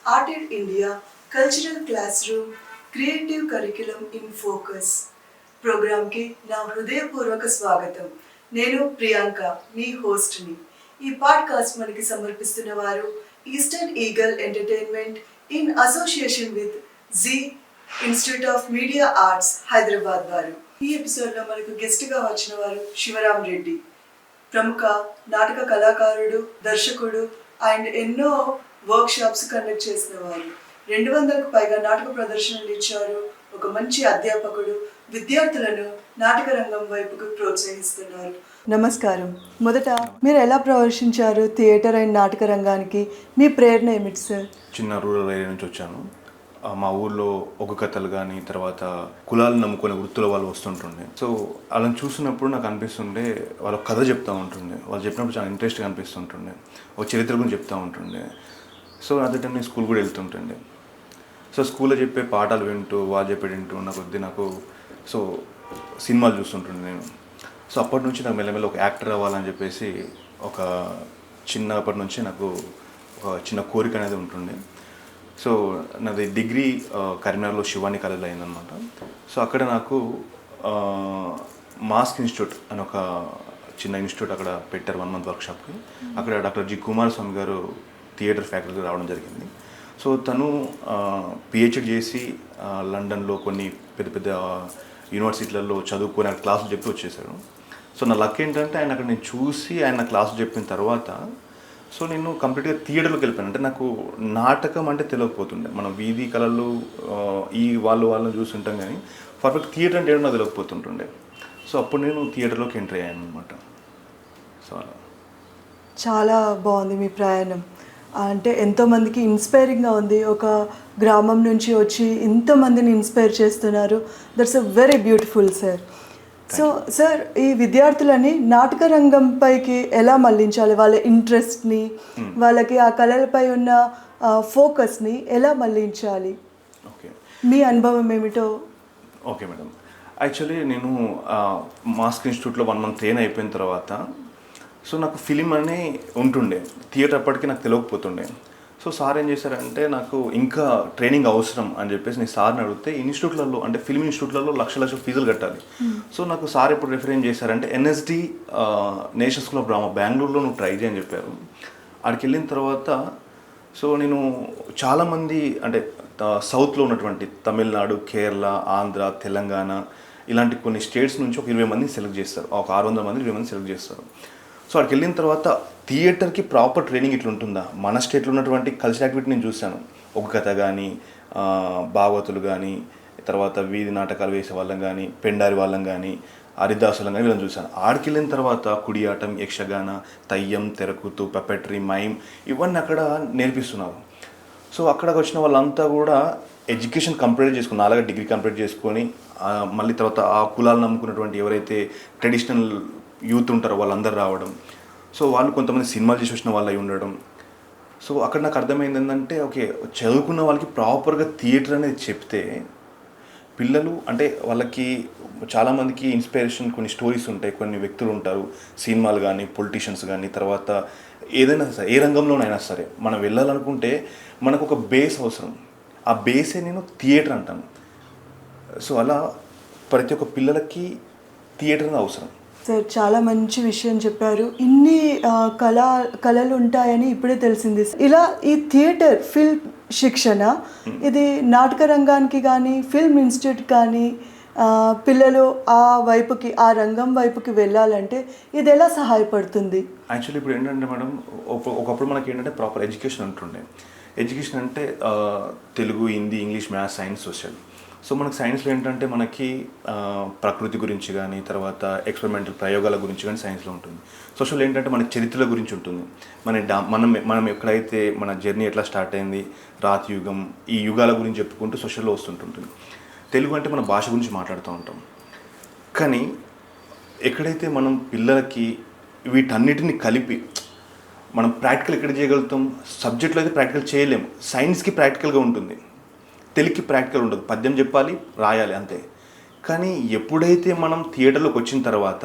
Arted India Cultural Classroom Creative Curriculum in Focus ప్రోగ్రామ్కి నా హృదయపూర్వక స్వాగతం. నేను ప్రియాంక, మీ హోస్ట్ని. ఈ పాడ్కాస్ట్ మనకి సమర్పిస్తున్న వారు eastern eagle entertainment in association with Zee institute of media arts Hyderabad వారు. ఈ ఎపిసోడ్లో మనకు గెస్ట్గా వచ్చిన వారు శివరాం రెడ్డి, ప్రముఖ నాటక కళాకారుడు, దర్శకుడు అండ్ ఎన్నో వర్క్షాప్స్ కండక్ట్ చేసిన వారు. 200కు పైగా నాటక ప్రదర్శనలు ఇచ్చారు. ఒక మంచి అధ్యాపకుడు, విద్యార్థులను నాటక రంగం వైపుకు ప్రోత్సహిస్తున్నారు. నమస్కారం. మొదట మీరు ఎలా ప్రవేశించారు థియేటర్ అండ్ నాటక రంగానికి? మీ ప్రేరణ ఏమిటి సార్? చిన్న రూరల్ ఏరియా నుంచి వచ్చాను. మా ఊళ్ళో ఒక కథలు కానీ తర్వాత కులాలను నమ్ముకునే వృత్తుల వాళ్ళు వస్తుంటుండే. సో వాళ్ళని చూసినప్పుడు నాకు అనిపిస్తుండే, వాళ్ళ కథ చెప్తూ ఉంటుండే. వాళ్ళు చెప్పినప్పుడు చాలా ఇంట్రెస్ట్గా అనిపిస్తుంటుండే. ఒక చరిత్ర గురించి చెప్తూ ఉంటుండే. సో అదే టైం నేను స్కూల్ కూడా వెళ్తుంటుండే. సో స్కూల్లో చెప్పే పాఠాలు వింటూ, వాళ్ళు చెప్పేది వింటూ ఉన్న కొద్దీ నాకు సో సినిమాలు చూస్తుంటుండే నేను. సో అప్పటి నుంచి నాకు మెల్లమెల్ల ఒక యాక్టర్ అవ్వాలని చెప్పేసి ఒక చిన్నప్పటి నుంచి నాకు ఒక చిన్న కోరిక అనేది ఉంటుండే. సో నాది డిగ్రీ కరీంనగర్లో శివాని కాలేజ్లో అయిందనమాట. సో అక్కడ నాకు మాస్క్ ఇన్స్టిట్యూట్ అని ఒక చిన్న ఇన్స్టిట్యూట్ అక్కడ పెట్టారు 1 month వర్క్షాప్కి. అక్కడ డాక్టర్ జి కుమారస్వామి గారు థియేటర్ ఫ్యాకల్టీ రావడం జరిగింది. సో తను పిహెచ్డి చేసి లండన్లో కొన్ని పెద్ద పెద్ద యూనివర్సిటీలలో చదువుకొని అక్కడ క్లాసులు చెప్పి వచ్చేసాడు. సో నా లక్ ఏంటంటే ఆయన అక్కడ నేను చూసి ఆయన క్లాసులు చెప్పిన తర్వాత సో నేను కంప్లీట్గా థియేటర్లోకి వెళ్ళిపోయాను. అంటే నాకు నాటకం అంటే తెలియకపోతుండే. మనం వీధి కళలు ఈ వాళ్ళని చూస్తుంటాం కానీ పర్ఫెక్ట్ థియేటర్ అంటే ఏమో నాకు తెలియకపోతుంటుండే. సో అప్పుడు నేను థియేటర్లోకి ఎంటర్ అయ్యాను అనమాట. సో అలా చాలా బాగుంది మీ ప్రయాణం. అంటే ఎంతోమందికి ఇన్స్పైరింగ్గా ఉంది. ఒక గ్రామం నుంచి వచ్చి ఇంతమందిని ఇన్స్పైర్ చేస్తున్నారు. That's a very beautiful sir. So sir, ఈ విద్యార్థులని నాటక రంగంపైకి ఎలా మళ్ళించాలి? వాళ్ళ ఇంట్రెస్ట్ని, వాళ్ళకి ఆ కళలపై ఉన్న ఫోకస్ని ఎలా మళ్ళించాలి? ఓకే, మీ అనుభవం ఏమిటో? Okay madam. యాక్చువల్లీ నేను మాస్క్ ఇన్స్టిట్యూట్లో 1 month ట్రైన్ అయిపోయిన తర్వాత సో నాకు ఫిలిం అని ఉంటుండే. థియేటర్ అప్పటికి నాకు తెలియకపోతుండే. సో సార్ ఏం చేశారంటే నాకు ఇంకా ట్రైనింగ్ అవసరం అని చెప్పేసి నేను సార్ని అడిగితే ఇన్స్టిట్యూట్లలో అంటే ఫిల్మ్ ఇన్స్టిట్యూట్లలో లక్ష ఫీజులు కట్టాలి. సో నాకు సార్ ఎప్పుడు రిఫర్ ఏం చేశారంటే NSD national school of drama బెంగళూరులో నువ్వు ట్రై చేయని చెప్పారు. అక్కడికి వెళ్ళిన తర్వాత సో నేను చాలామంది అంటే సౌత్లో ఉన్నటువంటి తమిళనాడు, కేరళ, ఆంధ్ర, తెలంగాణ ఇలాంటి కొన్ని స్టేట్స్ నుంచి ఒక 20 మందిని సెలెక్ట్ చేస్తారు. ఒక 600 మంది 20 మంది సెలెక్ట్ చేస్తారు. సో అక్కడికి వెళ్ళిన తర్వాత థియేటర్కి ప్రాపర్ ట్రైనింగ్ ఇట్లా ఉంటుందా? మన స్టేట్లో ఉన్నటువంటి కల్చర్ యాక్టివిటీ నేను చూశాను. ఒక కథ కానీ, భాగవతులు కానీ, తర్వాత వీధి నాటకాలు వేసే వాళ్ళం కానీ, పెండారి వాళ్ళం కానీ, హరిదాసులం కానీ వీళ్ళని చూశాను. ఆడికి వెళ్ళిన తర్వాత కుడియాటం, యక్షగాన, తెయ్యం, తెరకుతు, పెపెట్రీ, మైమ్ ఇవన్నీ అక్కడ నేర్పిస్తున్నారు. సో అక్కడికి వచ్చిన వాళ్ళంతా కూడా ఎడ్యుకేషన్ కంప్లీట్ చేసుకుని, అలాగే డిగ్రీ కంప్లీట్ చేసుకొని మళ్ళీ తర్వాత ఆ కులాలు నమ్ముకున్నటువంటి ఎవరైతే ట్రెడిషనల్ యూత్ ఉంటారో వాళ్ళందరూ రావడం. సో వాళ్ళు కొంతమంది సినిమాలు చేసి వచ్చిన వాళ్ళు అయి ఉండడం. సో అక్కడ నాకు అర్థమైంది ఏంటంటే ఓకే, చదువుకున్న వాళ్ళకి ప్రాపర్గా థియేటర్ అనేది చెప్తే పిల్లలు అంటే వాళ్ళకి చాలామందికి ఇన్స్పిరేషన్ కొన్ని స్టోరీస్ ఉంటాయి, కొన్ని వ్యక్తులు ఉంటారు, సినిమాలు కానీ, పొలిటీషియన్స్ కానీ, తర్వాత ఏదైనా సరే ఏ రంగంలోనైనా సరే మనం వెళ్ళాలనుకుంటే మనకు ఒక బేస్ అవసరం. ఆ బేసే నేను థియేటర్ అంటాను. సో అలా ప్రతి ఒక్క పిల్లలకి థియేటర్ అవసరం. సార్, చాలా మంచి విషయం చెప్పారు. ఇన్ని కళలు ఉంటాయని ఇప్పుడే తెలిసింది. ఇలా ఈ థియేటర్ ఫిల్మ్ శిక్షణ ఇది నాటక రంగానికి కానీ, ఫిల్మ్ ఇన్స్టిట్యూట్ కానీ పిల్లలు ఆ వైపుకి, ఆ రంగం వైపుకి వెళ్ళాలంటే ఇది ఎలా సహాయపడుతుంది? యాక్చువల్లీ ఇప్పుడు ఏంటంటే మేడం, ఒకప్పుడు మనకి ఏంటంటే ప్రాపర్ ఎడ్యుకేషన్ ఉంటుండే. ఎడ్యుకేషన్ అంటే Telugu, Hindi, English, maths, science, social. So మనకు సైన్స్లో ఏంటంటే మనకి ప్రకృతి గురించి కానీ, తర్వాత ఎక్స్పెరిమెంటల్ ప్రయోగాల గురించి కానీ సైన్స్లో ఉంటుంది. సోషల్ ఏంటంటే మన చరిత్రల గురించి ఉంటుంది. మనం ఎక్కడైతే మన జర్నీ ఎట్లా స్టార్ట్ అయింది, రాతి యుగం, ఈ యుగాల గురించి చెప్పుకుంటూ సోషల్లో వస్తుంటుంది. తెలుగు అంటే మన భాష గురించి మాట్లాడుతూ ఉంటాం. కానీ ఎక్కడైతే మనం పిల్లలకి వీటన్నిటిని కలిపి మనం ప్రాక్టికల్ ఎక్కడ చేయగలుగుతాం? సబ్జెక్ట్లో అయితే ప్రాక్టికల్ చేయలేము. సైన్స్కి ప్రాక్టికల్గా ఉంటుంది, తెలుగుకి ప్రాక్టికల్ ఉండదు. పద్యం చెప్పాలి, రాయాలి అంతే. కానీ ఎప్పుడైతే మనం థియేటర్లోకి వచ్చిన తర్వాత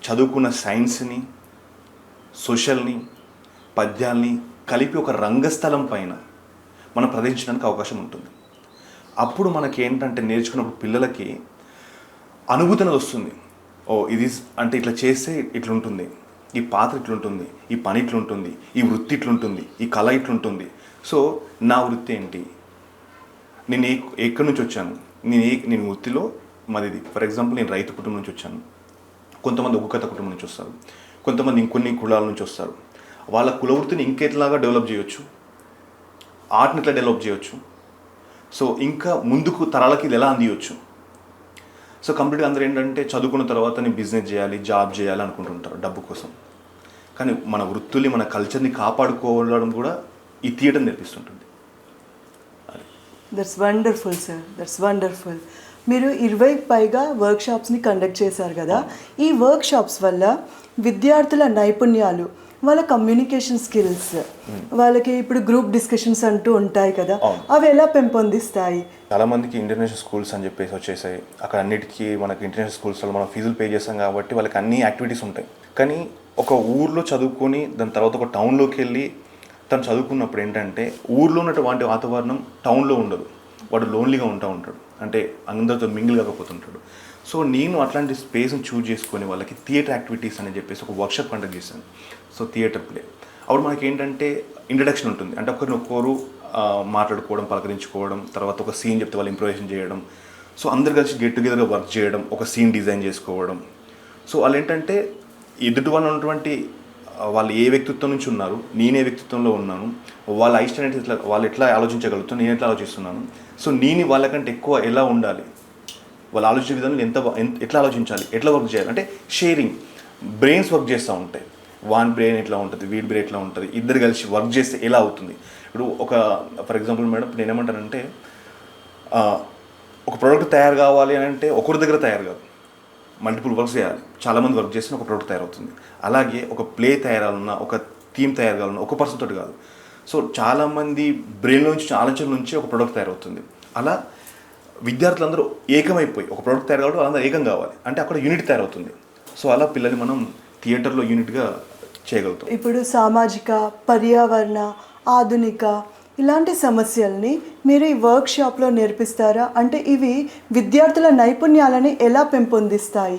చదువుకున్న సైన్స్ని, సోషల్ని, పద్యాల్ని కలిపి ఒక రంగస్థలం పైన మనం ప్రదర్శించడానికి అవకాశం ఉంటుంది. అప్పుడు మనకి ఏంటంటే నేర్చుకున్నప్పుడు పిల్లలకి అనుభూతి అనేది వస్తుంది. ఓ ఇది అంటే ఇట్లా చేస్తే ఇట్లుంటుంది, ఈ పాత్ర ఇట్లుంటుంది, ఈ పని ఇట్లుంటుంది, ఈ వృత్తి ఇట్లుంటుంది, ఈ కళ ఇట్లుంటుంది. సో నా వృత్తి ఏంటి, నేను ఎక్కడి నుంచి వచ్చాను, నేను వృత్తిలో మాది ఫర్ ఎగ్జాంపుల్ నేను రైతు కుటుంబం నుంచి వచ్చాను, కొంతమంది ఉగ్గుకథ కుటుంబం నుంచి వస్తారు, కొంతమంది ఇంకొన్ని కులాల నుంచి వస్తారు. వాళ్ళ కుల వృత్తిని ఇంకెట్లాగా డెవలప్ చేయొచ్చు, ఆర్ట్ని ఎట్లా డెవలప్ చేయొచ్చు, సో ఇంకా ముందుకు తరాలకి ఇది ఎలా అందియొచ్చు. సో కంప్లీట్గా అందరూ ఏంటంటే చదువుకున్న తర్వాత నేను బిజినెస్ చేయాలి, జాబ్ చేయాలి అనుకుంటుంటారు డబ్బు కోసం. కానీ మన వృత్తుల్ని, మన కల్చర్ని కాపాడుకోవడం కూడా ఈ థియేటర్ నేర్పిస్తుంటుంది. That's wonderful sir, that's wonderful. మీరు 20 పైగా వర్క్షాప్స్ని కండక్ట్ చేశారు కదా. ఈ వర్క్షాప్స్ వల్ల విద్యార్థుల నైపుణ్యాలు, వాళ్ళ కమ్యూనికేషన్ స్కిల్స్, వాళ్ళకి ఇప్పుడు గ్రూప్ డిస్కషన్స్ అంటూ ఉంటాయి కదా, అవి ఎలా పెంపొందిస్తాయి? చాలామందికి ఇంటర్నేషనల్ స్కూల్స్ అని చెప్పేసి వచ్చేసాయి. అక్కడ అన్నిటికీ మనకి ఇంటర్నేషనల్ స్కూల్స్లో మనం ఫీజులు పే చేస్తాం కాబట్టి వాళ్ళకి అన్ని యాక్టివిటీస్ ఉంటాయి. కానీ ఒక ఊర్లో చదువుకొని దాని తర్వాత ఒక టౌన్లోకి వెళ్ళి తను చదువుకున్నప్పుడు ఏంటంటే ఊర్లో ఉన్నటువంటి వాతావరణం టౌన్లో ఉండదు. వాడు లోన్లీగా ఉంటాడు, అంటే అందరితో మింగిల్ కాకపోతుంటాడు. సో నేను అట్లాంటి స్పేస్ని చూజ్ చేసుకొని వాళ్ళకి థియేటర్ యాక్టివిటీస్ అని చెప్పేసి ఒక వర్క్షాప్ కండక్ట్ చేశాను. సో థియేటర్ ప్లే అప్పుడు మనకి ఏంటంటే ఇంట్రడక్షన్ ఉంటుంది, అంటే ఒకరినొకరు మాట్లాడుకోవడం, పలకరించుకోవడం, తర్వాత ఒక సీన్ చెప్తే వాళ్ళు ఇంప్రూవేషన్ చేయడం, సో అందరు కలిసి గెట్ టుగెదర్గా వర్క్ చేయడం, ఒక సీన్ డిజైన్ చేసుకోవడం. సో వాళ్ళు ఏంటంటే ఎదుటి వాళ్ళు ఉన్నటువంటి వాళ్ళు ఏ వ్యక్తిత్వం నుంచి ఉన్నారు, నేనే వ్యక్తిత్వంలో ఉన్నాను, వాళ్ళ ఇష్టం అనేది ఎట్లా, వాళ్ళు ఎట్లా ఆలోచించగలుగుతాను, నేను ఎట్లా ఆలోచిస్తున్నాను, సో నేను వాళ్ళకంటే ఎక్కువ ఎలా ఉండాలి, వాళ్ళు ఆలోచించే విధానం ఎట్లా ఆలోచించాలి, ఎట్లా వర్క్ చేయాలి, అంటే షేరింగ్ బ్రెయిన్స్ వర్క్ చేస్తూ ఉంటాయి. వాన్ బ్రెయిన్ ఎట్లా ఉంటుంది, వీడి బ్రెయిన్ ఎట్లా ఉంటుంది, ఇద్దరు కలిసి వర్క్ చేస్తే ఎలా అవుతుంది. ఇప్పుడు ఒక ఫర్ ఎగ్జాంపుల్ మేడం నేను ఏమంటానంటే ఒక ప్రోడక్ట్ తయారు కావాలి అని అంటే ఒకరి దగ్గర తయారు కాదు, మల్టిపుల్ వర్క్స్ చేయాలి, చాలామంది వర్క్ చేస్తే ఒక ప్రోడక్ట్ తయారవుతుంది. అలాగే ఒక ప్లే తయారాలన్నా, ఒక థీమ్ తయారు కావాలన్నా ఒక పర్సన్ తోటి కాదు, సో చాలామంది బ్రెయిన్లో నుంచి ఆలోచన నుంచి ఒక ప్రోడక్ట్ తయారవుతుంది. అలా విద్యార్థులందరూ ఏకమైపోయి ఒక ప్రోడక్ట్ తయారు కావడం, వాళ్ళందరూ ఏకం కావాలి, అంటే అక్కడ యూనిట్ తయారవుతుంది. సో అలా పిల్లల్ని మనం థియేటర్లో యూనిట్గా చేయగలుగుతాం. ఇప్పుడు సామాజిక, పర్యావరణ, ఆధునిక ఇలాంటి సమస్యల్ని మీరు ఈ వర్క్షాప్లో నేర్పిస్తారా? అంటే ఇవి విద్యార్థుల నైపుణ్యాలని ఎలా పెంపొందిస్తాయి?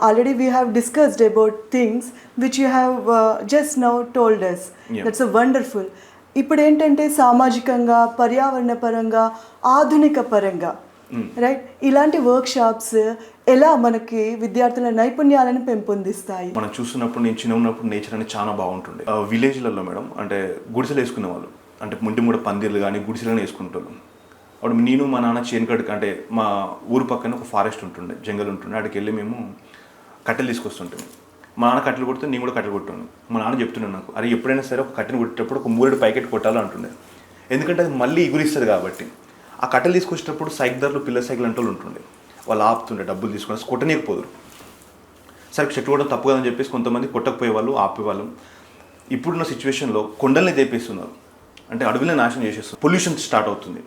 Already we have discussed about things which you have just now told us. That's a wonderful. ఇప్పుడు ఏంటంటే సామాజికంగా, పర్యావరణ పరంగా, ఆధునిక పరంగా, రైట్, ఇలాంటి వర్క్షాప్స్ ఎలా మనకి విద్యార్థుల నైపుణ్యాలను పెంపొందిస్తాయి? మనం చూస్తున్నప్పుడు నేను చిన్న ఉన్నప్పుడు నేచర్ అనేది చాలా బాగుంటుండే. విలేజ్లలో మేడం అంటే గుడిసెలు వేసుకునేవాళ్ళు, అంటే ముంటి కూడా పందిర్లు కానీ గుడిసెలను వేసుకుంటారు. అప్పుడు నేను మా నాన్న చేనుకాడికి, అంటే మా ఊరు పక్కన ఒక ఫారెస్ట్ ఉంటుండే, జంగల్ ఉంటుండే, అక్కడికి వెళ్ళి మేము కట్టెలు తీసుకొస్తుంటాం. మా నాన్న కట్టెలు కొడితే నేను కూడా కట్టెలు కొట్టాను. మా నాన్న చెప్తున్నాను నాకు, అరే ఎప్పుడైనా సరే ఒక కట్టెను కొట్టేటప్పుడు ఒక 3 ప్యాకెట్ కొట్టాలి అంటుండే, ఎందుకంటే అది మళ్ళీ ఎగురిస్తుంది కాబట్టి. ఆ కట్టెలు తీసుకొచ్చేటప్పుడు సైకిల్దారులు, పిల్ల సైకిల్ అంటే వాళ్ళు ఉంటుండే, వాళ్ళు ఆపుతుండే, డబ్బులు తీసుకుని కొట్టనీయకపోదురు. సరే చెట్లు కూడా తప్పు కదని చెప్పేసి కొంతమంది కొట్టకపోయేవాళ్ళు, ఆపేవాళ్ళు. ఇప్పుడున్న సిచ్యువేషన్లో కొండల్ని తెప్పిస్తున్నారు, అంటే అడవులను నాశనం చేసేస్తున్నారు. పొల్యూషన్ స్టార్ట్ అవుతుంది,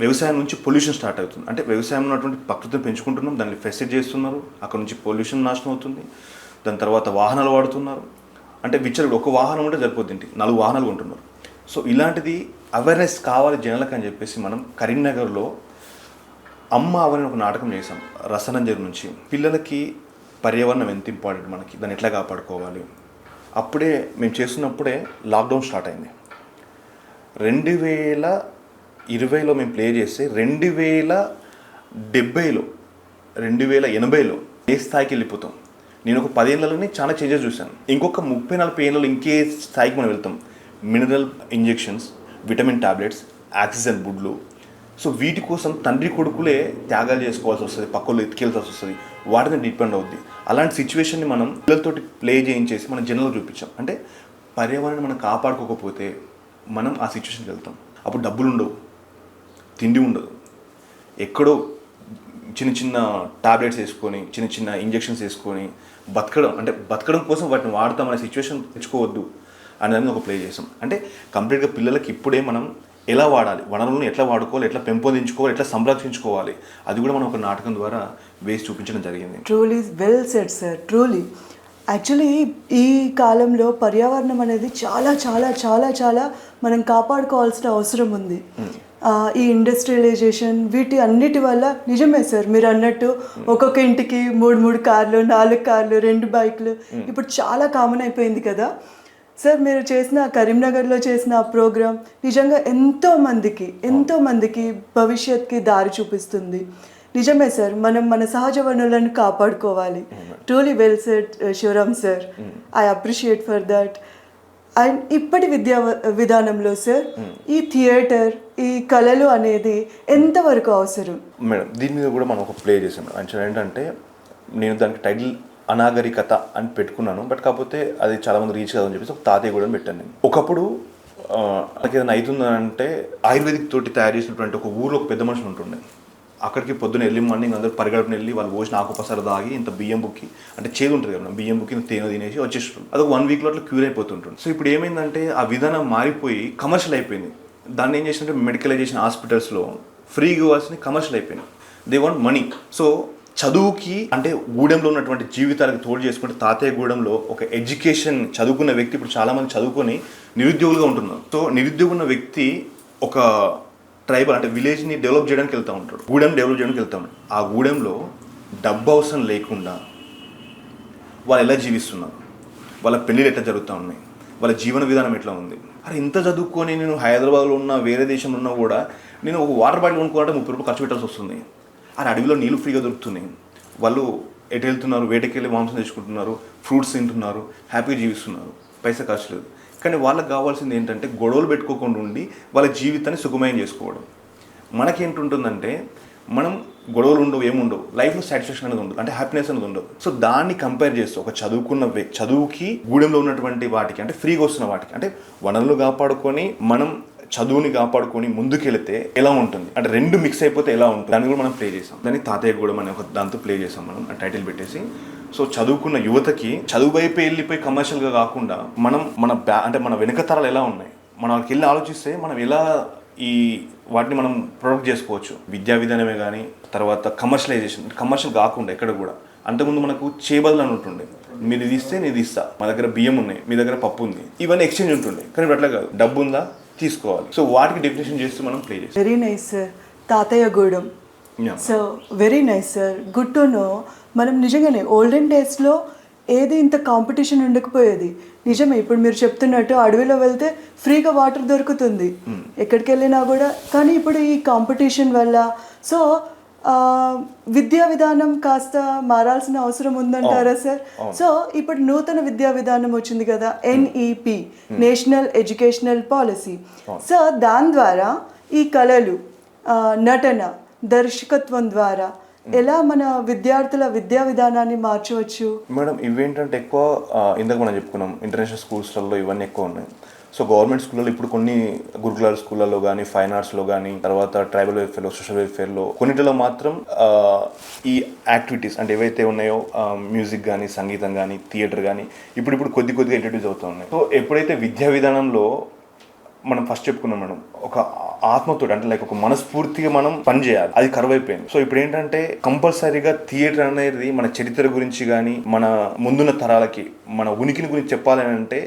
వ్యవసాయం నుంచి పొల్యూషన్ స్టార్ట్ అవుతుంది. అంటే వ్యవసాయం ఉన్నటువంటి ప్రకృతిని పెంచుకుంటున్నాం, దాన్ని ఫెసిలిటీ చేస్తున్నారు, అక్కడ నుంచి పొల్యూషన్ నాశనం అవుతుంది. దాని తర్వాత వాహనాలు వాడుతున్నారు, అంటే విచ్చరుడు ఒక వాహనం ఉంటే సరిపోతుంది, 4 వాహనాలు ఉంటున్నారు. సో ఇలాంటిది అవేర్నెస్ కావాలి జనాలకు అని చెప్పేసి మనం కరీంనగర్లో అమ్మ అవని ఒక నాటకం చేసాం, రసనంజర్ నుంచి. పిల్లలకి పర్యావరణం ఎంత ఇంపార్టెంట్, మనకి దాన్ని ఎట్లా కాపాడుకోవాలి. అప్పుడే మేము చేస్తున్నప్పుడే లాక్డౌన్ స్టార్ట్ అయింది. 2020లో మేము ప్లే చేస్తే 2070లో 2080లో ఏ స్థాయికి వెళ్ళిపోతాం. నేను ఒక 10 ఏళ్ళలోనే చాలా చేంజెస్ చూశాను. ఇంకొక 30-40 ఏళ్ళలో ఇంకే స్థాయికి మనం వెళ్తాం. Mineral injections, vitamin tablets, oxygen బుడ్లు, సో వీటి కోసం తండ్రి కొడుకులే త్యాగాలు చేసుకోవాల్సి వస్తుంది, పక్కలు ఎత్తుకెళ్తాల్సి వస్తుంది, వాటిని డిపెండ్ అవుద్ది. అలాంటి సిచ్యువేషన్ని మనం పిల్లలతోటి ప్లే చేయించేసి మనం జనాలు చూపించాం. అంటే పర్యావరణాన్ని మనం కాపాడుకోకపోతే మనం ఆ సిచ్యువేషన్కి వెళ్తాం. అప్పుడు డబ్బులు ఉండవు, తిండి ఉండదు, ఎక్కడో చిన్న చిన్న టాబ్లెట్స్ వేసుకొని, చిన్న చిన్న ఇంజెక్షన్స్ వేసుకొని బతకడం కోసం వాటిని వాడతామనే సిచ్యువేషన్ తెచ్చుకోవద్దు అనేది ఒక ప్లే చేసాం. అంటే కంప్లీట్గా పిల్లలకి ఇప్పుడే మనం ఎలా వాడాలి, వనరులను ఎట్లా వాడుకోవాలి, ఎట్లా పెంపొందించుకోవాలి, ఎట్లా సంరక్షించుకోవాలి, అది కూడా మనం ఒక నాటకం ద్వారా వేసి చూపించడం జరిగింది. Truly well said sir, truly. Actually ఈ కాలంలో పర్యావరణం అనేది చాలా చాలా చాలా చాలా మనం కాపాడుకోవాల్సిన అవసరం ఉంది. ఈ ఇండస్ట్రియలైజేషన్ వీటి అన్నిటి వల్ల నిజమే సార్ మీరు అన్నట్టు ఒక్కొక్క ఇంటికి 3 కార్లు, 4 కార్లు, 2 బైక్లు ఇప్పుడు చాలా కామన్ అయిపోయింది కదా సార్. మీరు చేసిన కరీంనగర్లో చేసిన ఆ ప్రోగ్రామ్ నిజంగా ఎంతో మందికి భవిష్యత్కి దారి చూపిస్తుంది. నిజమే సార్, మనం మన సహజ వనరులను కాపాడుకోవాలి. Truly well said Shivaram sir, I appreciate for that. And ఇప్పటి విద్యా విధానంలో సార్ ఈ థియేటర్, ఈ కళలు అనేది ఎంతవరకు అవసరం? మేడం దీని మీద కూడా మనం ఒక ప్లే చేసాం. యాక్చువల్ ఏంటంటే నేను దానికి టైటిల్ అనాగరికత అని పెట్టుకున్నాను, బట్ కాకపోతే అది చాలా మంది రీచ్ కాదని చెప్పేసి ఒక తాతయ్య కూడా పెట్టాను నేను. ఒకప్పుడు నాకు ఏదైనా అవుతుందంటే ఆయుర్వేదిక్ తోటి తయారు చేసినటువంటి ఒక ఊరు ఒక పెద్ద మనుషులు ఉంటుండే. అక్కడికి పొద్దున్న ఎర్లీ మార్నింగ్ అందరూ పరిగెడుపుని వెళ్ళి వాళ్ళు పోసిన ఆకుపసర దాగి ఇంత బియ్యం బుక్కి, అంటే చేదు ఉంటుంది కదా, బియ్యం బుక్కి తేనె తినేసి వచ్చేస్తుంది. అదొక 1 వీక్లో అట్లా క్యూర్ అయిపోతుంటుంది. సో ఇప్పుడు ఏమైందంటే ఆ విధానం మారిపోయి కమర్షియల్ అయిపోయింది. దాన్ని ఏం చేసినట్టే మెడికలైజేషన్ హాస్పిటల్స్లో ఫ్రీగా ఇవ్వాల్సింది కమర్షియల్ అయిపోయింది. They want money. సో చదువుకి అంటే గూడెంలో ఉన్నటువంటి జీవితాలకు తోడు చేసుకుంటే తాతయ్య గూడెంలో ఒక ఎడ్యుకేషన్ చదువుకున్న వ్యక్తి ఇప్పుడు చాలామంది చదువుకొని నిరుద్యోగులుగా ఉంటున్నారు. సో నిరుద్యోగం ఉన్న వ్యక్తి ఒక ట్రైబల్ అంటే విలేజ్ని డెవలప్ చేయడానికి వెళ్తూ ఉంటాడు, గూడెం డెవలప్ చేయడానికి వెళ్తా ఉంటాడు. ఆ గూడెంలో డబ్బు అవసరం లేకుండా వాళ్ళు ఎలా జీవిస్తున్నారు, వాళ్ళ పెళ్ళిళ్ళు ఎట్లా జరుగుతూ ఉన్నాయి, వాళ్ళ జీవన విధానం ఎట్లా ఉంది. అరే ఇంత చదువుకొని నేను హైదరాబాద్లో ఉన్నా వేరే దేశంలో ఉన్నా కూడా నేను ఒక వాటర్ బాటిల్ కొనుక్కోవాలంటే 30 రూపాయలు ఖర్చు పెట్టాల్సి వస్తుంది. అరే అడవిలో నీళ్ళు ఫ్రీగా దొరుకుతున్నాయి, వాళ్ళు ఎటు వెళ్తున్నారు, వేటకి వెళ్ళి మాంసం తెచ్చుకుంటున్నారు, ఫ్రూట్స్ తింటున్నారు, హ్యాపీగా జీవిస్తున్నారు, పైసా ఖర్చు లేదు. కానీ వాళ్ళకి కావాల్సింది ఏంటంటే గొడవలు పెట్టుకోకుండా ఉండి వాళ్ళ జీవితాన్ని సుఖమయం చేసుకోవడం. మనకేంటుంటుందంటే మనం గొడవలు ఉండవు, ఏముండవు, లైఫ్లో సాటిస్ఫాక్షన్ అనేది ఉండదు, అంటే హ్యాపీనెస్ అనేది ఉండదు. సో దాన్ని కంపేర్ చేస్తూ ఒక చదువుకి గూడెంలో ఉన్నటువంటి వాటికి అంటే ఫ్రీగా వస్తున్న వాటికి అంటే వనరులు కాపాడుకొని మనం చదువుని కాపాడుకొని ముందుకెళ్తే ఎలా ఉంటుంది, అంటే 2 మిక్స్ అయిపోతే ఎలా ఉంటుంది, దాన్ని కూడా మనం ప్లే చేసాం. దాన్ని తాతయ్య కూడా మనం ఒక దాంతో ప్లే చేసాం మనం టైటిల్ పెట్టేసి. సో చదువుకున్న యువతకి చదువు వైపు వెళ్ళిపోయి కమర్షియల్గా కాకుండా మనం అంటే మన వెనుక తరాలు ఎలా ఉన్నాయి, మనం వాళ్ళకి వెళ్ళి ఆలోచిస్తే మనం ఎలా ఈ వాటిని మనం ప్రొడక్ట్ చేసుకోవచ్చు. విద్యా విధానమే కానీ తర్వాత కమర్షియలైజేషన్, కమర్షియల్ కాకుండా ఎక్కడ కూడా. అంతకుముందు మనకు చేబదులు అని ఉంటుండే, మీరు ఇది ఇస్తే నేను ఇస్తా, మా దగ్గర బియ్యం ఉన్నాయి, మీ దగ్గర పప్పు ఉంది, ఇవన్నీ ఎక్స్చేంజ్ ఉంటుండే. కానీ ఇప్పుడు అట్లా కాదు, డబ్బు ఉందా తీసుకోవాలి. సో వాటికి డెఫినేషన్ చేస్తూ మనం ప్లే చేస్తాం. వెరీ నైస్ సార్, తాతయ్య Gudem. So very nice sir, good to no. మనం నిజంగానే ఓల్డెన్ డేస్లో ఏది ఇంత కాంపిటీషన్ ఉండకపోయేది. నిజమే, ఇప్పుడు మీరు చెప్తున్నట్టు అడవిలో వెళ్తే ఫ్రీగా వాటర్ దొరుకుతుంది ఎక్కడికి వెళ్ళినా కూడా. కానీ ఇప్పుడు ఈ కాంపిటీషన్ వల్ల సో విద్యా విధానం కాస్త మారాల్సిన అవసరం ఉందంటారా సార్? సో ఇప్పుడు నూతన విద్యా విధానం వచ్చింది కదా, NEP, national educational policy. So దాని ద్వారా ఈ కళలు, నటన, దర్శకత్వం ద్వారా ఎలా మన విద్యార్థుల విద్యా విధానాన్ని మార్చవచ్చు? మేడం ఇవేంటంటే ఎక్కువ ఇందాక మనం చెప్పుకున్నాం ఇంటర్నేషనల్ స్కూల్స్లలో ఇవన్నీ ఎక్కువ ఉన్నాయి. సో గవర్నమెంట్ స్కూళ్ళలో ఇప్పుడు కొన్ని గురుకులాల స్కూళ్ళలో కానీ, ఫైన్ ఆర్ట్స్లో కానీ, తర్వాత ట్రైబల్ వెల్ఫేర్లో, సోషల్ వెల్ఫేర్లో కొన్నిటిలో మాత్రం ఈ యాక్టివిటీస్ అంటే ఏవైతే ఉన్నాయో మ్యూజిక్ కానీ, సంగీతం కానీ, థియేటర్ కానీ ఇప్పుడు కొద్దిగా ఇంట్రడ్యూస్ అవుతూ ఉన్నాయి. సో ఎప్పుడైతే విద్యా విధానంలో మనం ఫస్ట్ చెప్పుకున్నాం మేడం, ఒక ఆత్మతోటి అంటే లైక్ ఒక మనస్ఫూర్తిగా మనం పనిచేయాలి, అది కరువైపోయింది. సో ఇప్పుడు ఏంటంటే కంపల్సరీగా థియేటర్ అనేది మన చరిత్ర గురించి కానీ, మన ముందున్న తరాలకి మన ఉనికిని గురించి చెప్పాలని అంటే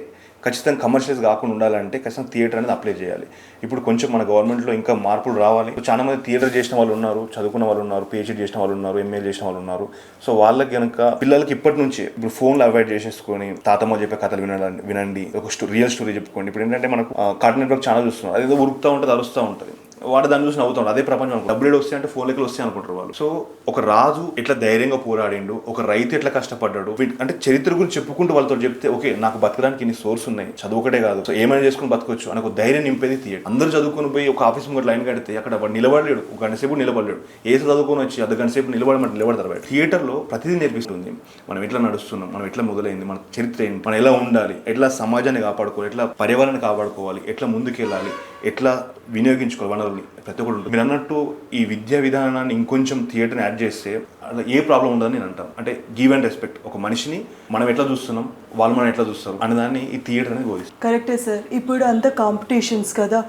ఖచ్చితంగా కమర్షియల్స్ కాకుండా ఉండాలంటే ఖచ్చితంగా థియేటర్ అనేది అప్లై చేయాలి. ఇప్పుడు కొంచెం మన గవర్నమెంట్లో ఇంకా మార్పులు రావాలి. చాలా మంది థియేటర్ చేసిన వాళ్ళు ఉన్నారు, చదువుకున్న వాళ్ళు ఉన్నారు, PhD చేసిన వాళ్ళు ఉన్నారు, MA చేసిన వాళ్ళు ఉన్నారు. సో వాళ్ళకి కనుక పిల్లలకి ఇప్పటి నుంచి ఇప్పుడు ఫోన్లు అవాయిడ్ చేసేసుకొని తాతమ్మ చెప్పే కథలు వినండి, ఒక రియల్ స్టోరీ చెప్పుకోండి. ఇప్పుడు ఏంటంటే మనకు కార్టూన్ నెట్వర్క్ ఛానల్ చూస్తున్నారు, అదేదో ఉరుకుతూ ఉంటుంది, అరుస్తూ ఉంటుంది, వాడు దాన్ని చూసి నవ్వుతాడు, అదే ప్రపంచం అనుకో. డబ్బులు వస్తాయి అంటే ఫోన్ లెక్కలు వస్తాయి అనుకుంటారు వాళ్ళు. సో ఒక రాజు ఎట్లా ధైర్యంగా పోరాడిండు, ఒక రైతు ఎట్లా కష్టపడ్డాడు, అంటే చరిత్ర గురించి చెప్పుకుంటూ వాళ్ళతో చెప్తే ఓకే నాకు బతకడానికి ఇన్ని సోర్స్ ఉన్నాయి, చదువు ఒకటే కాదు, సో ఏమైనా చేసుకుని బతకొచ్చు అని ఒక ధైర్యం నింపేది థియేటర్. అందరూ చదువుకొని పోయి ఒక ఆఫీస్ ముందు లైన్ కడితే అక్కడ వాడు నిలబడలేడు, ఒక గంట సేపు నిలబడలేడు. ఏసు చదువుకొని వచ్చి అర్ధ గంట సేపు నిలబడతారు బయట. థియేటర్లో ప్రతిదీ నేర్పిస్తుంది, మనం ఎట్లా నడుస్తున్నాం, మనం ఎట్లా మొదలైంది, మన చరిత్ర ఏంటి, మనం ఎలా ఉండాలి, ఎట్లా సమాజాన్ని కాపాడుకోవాలి, ఎట్లా పర్యావరణాన్ని కాపాడుకోవాలి, ఎట్లా ముందుకెళ్ళాలి, ఎట్లా వినియోగించుకోవాలి వనరుల్ని, ప్రతి ఒక్కటి ఉంటుంది. మీరు అన్నట్టు ఈ విద్యా విధానాన్ని ఇంకొంచెం థియేటర్ని యాడ్ చేస్తే అలా ఏ ప్రాబ్లం ఉండదని నేను అంటాను. అంటే గివ్ అండ్ రెస్పెక్ట్, ఒక మనిషిని మనం ఎట్లా చూస్తున్నాం, వాళ్ళు మనం ఎట్లా చూస్తారు అనేదాన్ని ఈ థియేటర్ అనేది బోధిస్తుంది. కరెక్టే సార్, ఇప్పుడు అంతా కాంపిటీషన్స్ కదా,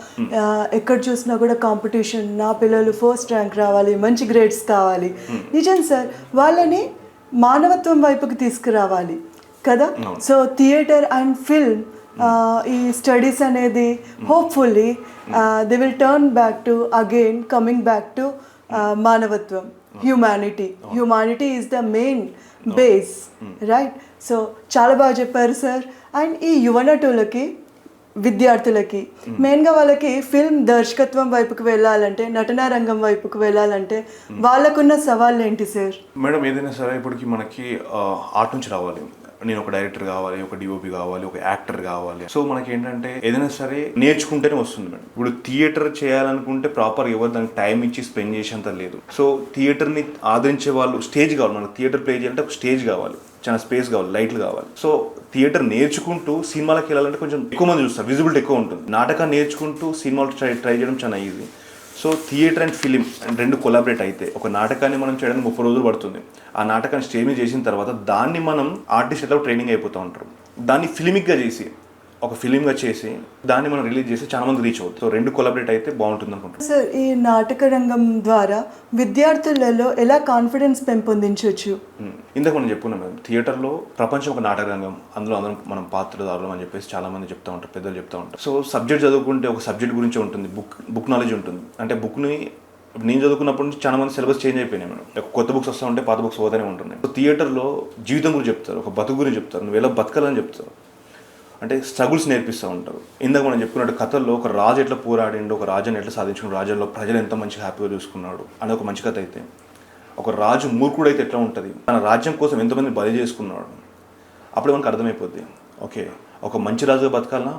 ఎక్కడ చూసినా కూడా కాంపిటీషన్. నా పిల్లలు ఫస్ట్ ర్యాంక్ రావాలి, మంచి గ్రేడ్స్ కావాలి. నిజం సార్, వాళ్ళని మానవత్వం వైపుకి తీసుకురావాలి. కదా. సో థియేటర్ అండ్ ఫిల్మ్ ఈ స్టడీస్ అనేది hopefully they will turn back to again coming back to మానవత్వం, humanity is the main base, right. So చాలా బాగా చెప్పారు సార్. అండ్ ఈ యువ నటులకి, విద్యార్థులకి మెయిన్గా వాళ్ళకి ఫిల్మ్ దర్శకత్వం వైపుకి వెళ్ళాలంటే, నటనా రంగం వైపుకి వెళ్ళాలంటే వాళ్ళకున్న సవాళ్ళు ఏంటి సార్? మేడం, ఏదైనా సరే ఇప్పటికి మనకి ఆర్ట్ నుంచి రావాలి. నేను ఒక డైరెక్టర్ కావాలి, ఒక డిఓపి కావాలి, ఒక యాక్టర్ కావాలి. సో మనకి ఏంటంటే ఏదైనా సరే నేర్చుకుంటేనే వస్తుంది మేడం. ఇప్పుడు థియేటర్ చేయాలనుకుంటే ప్రాపర్ ఎవరు దానికి టైం ఇచ్చి స్పెండ్ చేసేంత లేదు. సో థియేటర్ని ఆదరించే వాళ్ళు, స్టేజ్ కావాలి. మనకు థియేటర్ ప్లే చేయాలంటే ఒక స్టేజ్ కావాలి, చాలా స్పేస్ కావాలి, లైట్లు కావాలి. సో థియేటర్ నేర్చుకుంటూ సినిమాలకు వెళ్ళాలంటే కొంచెం ఎక్కువ మంది చూస్తారు, విజిబిలిటీ ఎక్కువ ఉంటుంది. నాటకాన్ని నేర్చుకుంటూ సినిమాలు ట్రై చేయడం చాలా easy. So theatre and film రెండు కొలాబరేట్ అయితే ఒక నాటకాన్ని మనం చేయడానికి 30 రోజులు పడుతుంది. ఆ నాటకాన్ని స్టేజ్ మీద చేసిన తర్వాత దాన్ని మనం ఆర్టిస్ట్ ఎట్లా ట్రైనింగ్ అయిపోతూ ఉంటారు. దాన్ని ఫిలిమిక్గా చేసి, ఒక ఫిలింగా చేసి దాన్ని మనం రిలీజ్ చేసి చాలా మంది రీచ్ అవుతుంది. సో రెండు కొలాబరేట్ అయితే బాగుంటుంది అనుకుంటున్నాను సార్. ఈ నాటక రంగం ద్వారా విద్యార్థులలో ఎలా కాన్ఫిడెన్స్ పెంపొందించవచ్చు? ఇందాక మనం చెప్పుకున్నాం మేడం, థియేటర్లో ప్రపంచం ఒక నాటక రంగం, అందులో అందరం మనం పాత్రదారులం అని చెప్పేసి చాలా మంది చెప్తూ ఉంటారు, పెద్దలు చెప్తూ ఉంటారు. సో సబ్జెక్ట్ చదువుకుంటే ఒక సబ్జెక్ట్ గురించి ఉంటుంది, బుక్ నాలెడ్జ్ ఉంటుంది. అంటే బుక్ని నేను చదువుకున్నప్పటి నుంచి చాలా మంది సిలబస్ చేంజ్ అయిపోయినాయి మేడం. కొత్త బుక్స్ వస్తూ ఉంటే పాత బుక్స్ పోతూనే ఉంటున్నాయి. సో థియేటర్లో జీవితం గురించి చెప్తారు, ఒక బతుకు గురించి చెప్తారు, నువ్వు ఎలా బతకాలని చెప్తారు, అంటే స్ట్రగుల్స్ నేర్పిస్తూ ఉంటారు. ఇందాక మనం చెప్పుకున్నట్టు కథల్లో ఒక రాజు ఎట్లా పోరాడిండు, ఒక రాజుని ఎట్లా సాధించుకున్నాడు, రాజుల్లో ప్రజలు ఎంత మంచిగా హ్యాపీగా చూసుకున్నాడు అనే ఒక మంచి కథ అయితే, ఒక రాజు మూర్ఖుడైతే ఎట్లా ఉంటుంది, తన రాజ్యం కోసం ఎంతమంది బలి చేసుకున్నాడు, అప్పుడు మనకు అర్థమైపోద్ది. ఓకే, ఒక మంచి రాజుగా బతకాలన్నా,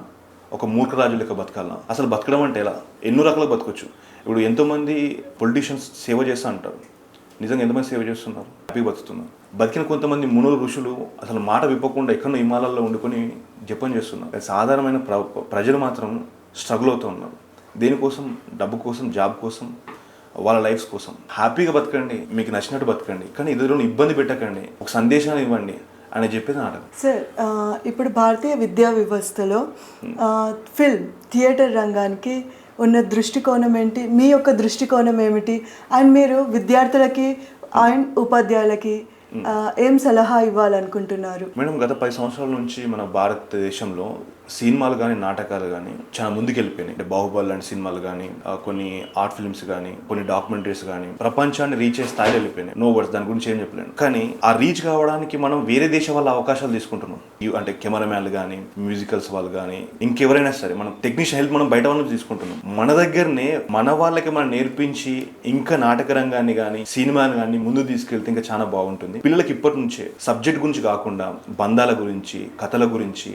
ఒక మూర్ఖ రాజు లెక్క బతకాలన్నా, అసలు బతకడం అంటే ఎలా, ఎన్నో రకాలుగా బతకొచ్చు. ఇప్పుడు ఎంతోమంది పొలిటీషియన్స్ సేవ చేస్తూ అంటారు, నిజంగా ఎంతమంది సేవ చేస్తున్నారు, హ్యాపీ బతుకుతున్నారు. బతికిన కొంతమంది మునులు, ఋషులు అసలు మాట విప్పకుండా ఎక్కడో హిమాలయాల్లో వండుకొని జపం చేస్తున్నారు. సాధారణమైన ప్రజలు మాత్రం స్ట్రగుల్ అవుతూ ఉన్నారు. దేనికోసం? డబ్బు కోసం, జాబ్ కోసం, వాళ్ళ లైఫ్స్ కోసం. హ్యాపీగా బతకండి, మీకు నచ్చినట్టు బతకండి, కానీ ఇద్దరు ఇబ్బంది పెట్టకండి, ఒక సందేశాన్ని ఇవ్వండి అని చెప్పేది నాటకం. సార్, ఇప్పుడు భారతీయ విద్యా వ్యవస్థలో ఫిల్మ్, థియేటర్ రంగానికి ఉన్న దృష్టికోణం ఏంటి, మీ యొక్క దృష్టికోణం ఏమిటి, అండ్ మీరు విద్యార్థులకి అండ్ ఉపాధ్యాయులకి ఏం సలహా ఇవ్వాలనుకుంటున్నారు? మేడం, గత 10 సంవత్సరాల నుంచి మన భారతదేశంలో సినిమాలు కానీ నాటకాలు కానీ చాలా ముందుకు వెళ్ళిపోయినాయి. అంటే బాహుబలి లాంటి సినిమాలు కానీ, కొన్ని ఆర్ట్ ఫిల్మ్స్ కానీ, కొన్ని డాక్యుమెంటరీస్ కానీ ప్రపంచాన్ని రీచ్ అయ్యే స్థాయిలో వెళ్ళిపోయినాయి. నో వర్డ్స్, దాని గురించి ఏం చెప్పలేను. కానీ ఆ రీచ్ కావడానికి మనం వేరే దేశం వాళ్ళ అవకాశాలు తీసుకుంటున్నాం. అంటే కెమెరామ్యాన్లు కానీ, మ్యూజికల్స్ వాళ్ళు కానీ, ఇంకెవరైనా సరే మనం టెక్నీషియన్ హెల్ప్ మనం బయట వాళ్ళని తీసుకుంటున్నాం. మన దగ్గరనే మన వాళ్ళకి మనం నేర్పించి ఇంకా నాటక రంగాన్ని కానీ, సినిమాని కానీ ముందు తీసుకెళ్తే ఇంకా చాలా బాగుంటుంది. పిల్లలకి ఇప్పటి నుంచే సబ్జెక్ట్ గురించి కాకుండా బంధాల గురించి, కథల గురించి,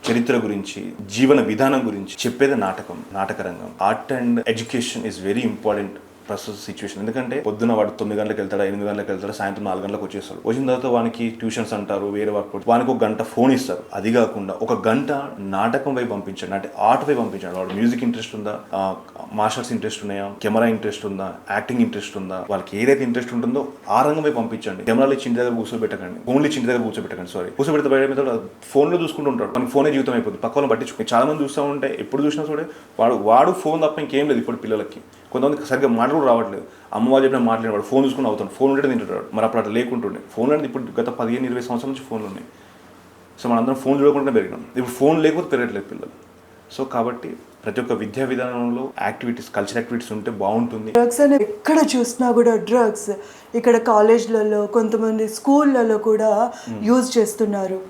చరిత్ర గురించి, జీవన విధానం గురించి చెప్పేది నాటక రంగం. Art and education is very important ప్రస్తుత సిచ్యువేషన్. ఎందుకంటే పొద్దున వాడు 9 గంటలకు వెళ్తాడా, 8 గంటలకు వెళ్తాడా, సాయంత్రం 4 గంటలకు వచ్చేస్తాడు. వచ్చిన తర్వాత వానికి ట్యూషన్స్ అంటారు, వేరే వర్క్, వానికి 1 గంట ఫోన్ ఇస్తారు. అది కాకుండా 1 గంట నాటకం వైపు పంపించండి, అంటే ఆర్ట్ వైపు పంపించండి. వాడు మ్యూజిక్ ఇంట్రెస్ట్ ఉందా, మార్షల్స్ ఇంట్రెస్ట్ ఉన్నాయా, కెమెరా ఇంట్రెస్ట్ ఉందా, యాక్టింగ్ ఇంట్రెస్ట్ ఉందా, వాళ్ళకి ఏదైతే ఇంట్రెస్ట్ ఉంటుందో ఆ రంగం వైపు పంపించండి. కెమెరాలు ఇంటి దగ్గర కూర్చోబెట్టకండి, ఫోన్లు ఇంటి దగ్గర కూర్చోబెట్టకండి. కూర్చోబెడితే బయట ఫోన్లో చూసుకుంటూ ఉంటాడు, మనకి ఫోనే జీవితం అయిపోతుంది. పక్క వాళ్ళని పట్టించుకుని చాలా మంది చూస్తూ ఉంటే ఎప్పుడు చూసినా చూడే వాడు ఫోన్ తప్ప ఇంకేం లేదు. ఇప్పుడు పిల్లలకి కొంతమంది సరిగ్గా మాటలు కూడా రావట్లేదు. అమ్మ వాళ్ళు చెప్పిన మాట్లాడేవాడు, ఫోన్ చూసుకుని అవుతాడు, ఫోన్ ఉంటే తింటుంటాడు. మరి అప్పుడు అట్లా లేకుంటుండే. ఫోన్ అనేది ఇప్పుడు గత 15-20 సంవత్సరాల నుంచి ఫోన్లు ఉన్నాయి. సో మనందరం ఫోన్ చూడకుండా పెరిగినాం. ఇప్పుడు ఫోన్ లేకపోతే పెరగట్లేదు పిల్లలు. సో కాబట్టి ప్రతి ఒక్క విద్యా విధానంలో యాక్టివిటీస్, కల్చర్ యాక్టివిటీస్ ఉంటే బాగుంటుంది. డ్రగ్స్ అనేది ఎక్కడ చూసినా కూడా డ్రగ్స్ ఇక్కడ కాలేజ్లలో, కొంతమంది స్కూళ్ళలో కూడా యూజ్ చేస్తున్నారు.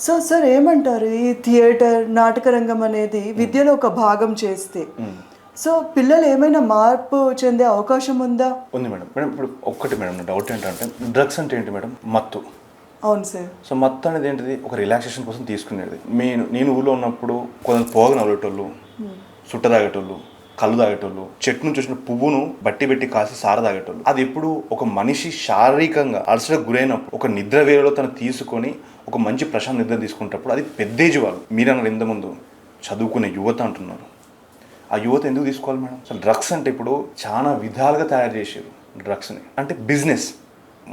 సో సార్ ఏమంటారు, ఈ థియేటర్, నాటక రంగం అనేది విద్యలో ఒక భాగం చేస్తే సో పిల్లలు ఏమైనా మార్పు చెందే అవకాశం ఉందా? ఉంది మేడం. ఇప్పుడు ఒక్కటి మేడం, నా డౌట్ ఏంటంటే డ్రగ్స్ అంటే ఏంటి మేడం? మత్తు. అవును సార్. సో మత్తు అనేది ఏంటిది? ఒక రిలాక్సేషన్ కోసం తీసుకునేది. నేను ఊళ్ళో ఉన్నప్పుడు కొంత పోగ నవ్వేటోళ్ళు, సుట్ట తాగేటోళ్ళు, కళ్ళు తాగేటోళ్ళు, చెట్టు నుంచి వచ్చిన పువ్వును బట్టి కాసి సార తాగేటోళ్ళు. అది ఎప్పుడు ఒక మనిషి శారీరకంగా అలసటకు గురైనప్పుడు, ఒక నిద్ర వేళలో తను తీసుకొని ఒక మంచి ప్రశాంత నిద్ర తీసుకునేటప్పుడు, అది పెద్దేజ్ వాళ్ళు. మీరన్నారు ఇంతకుముందు చదువుకునే యువత అంటున్నారు. ఆ యువత ఎందుకు తీసుకోవాలి మేడం? అసలు డ్రగ్స్ అంటే ఇప్పుడు చాలా విధాలుగా తయారు చేసారు డ్రగ్స్ని. అంటే బిజినెస్.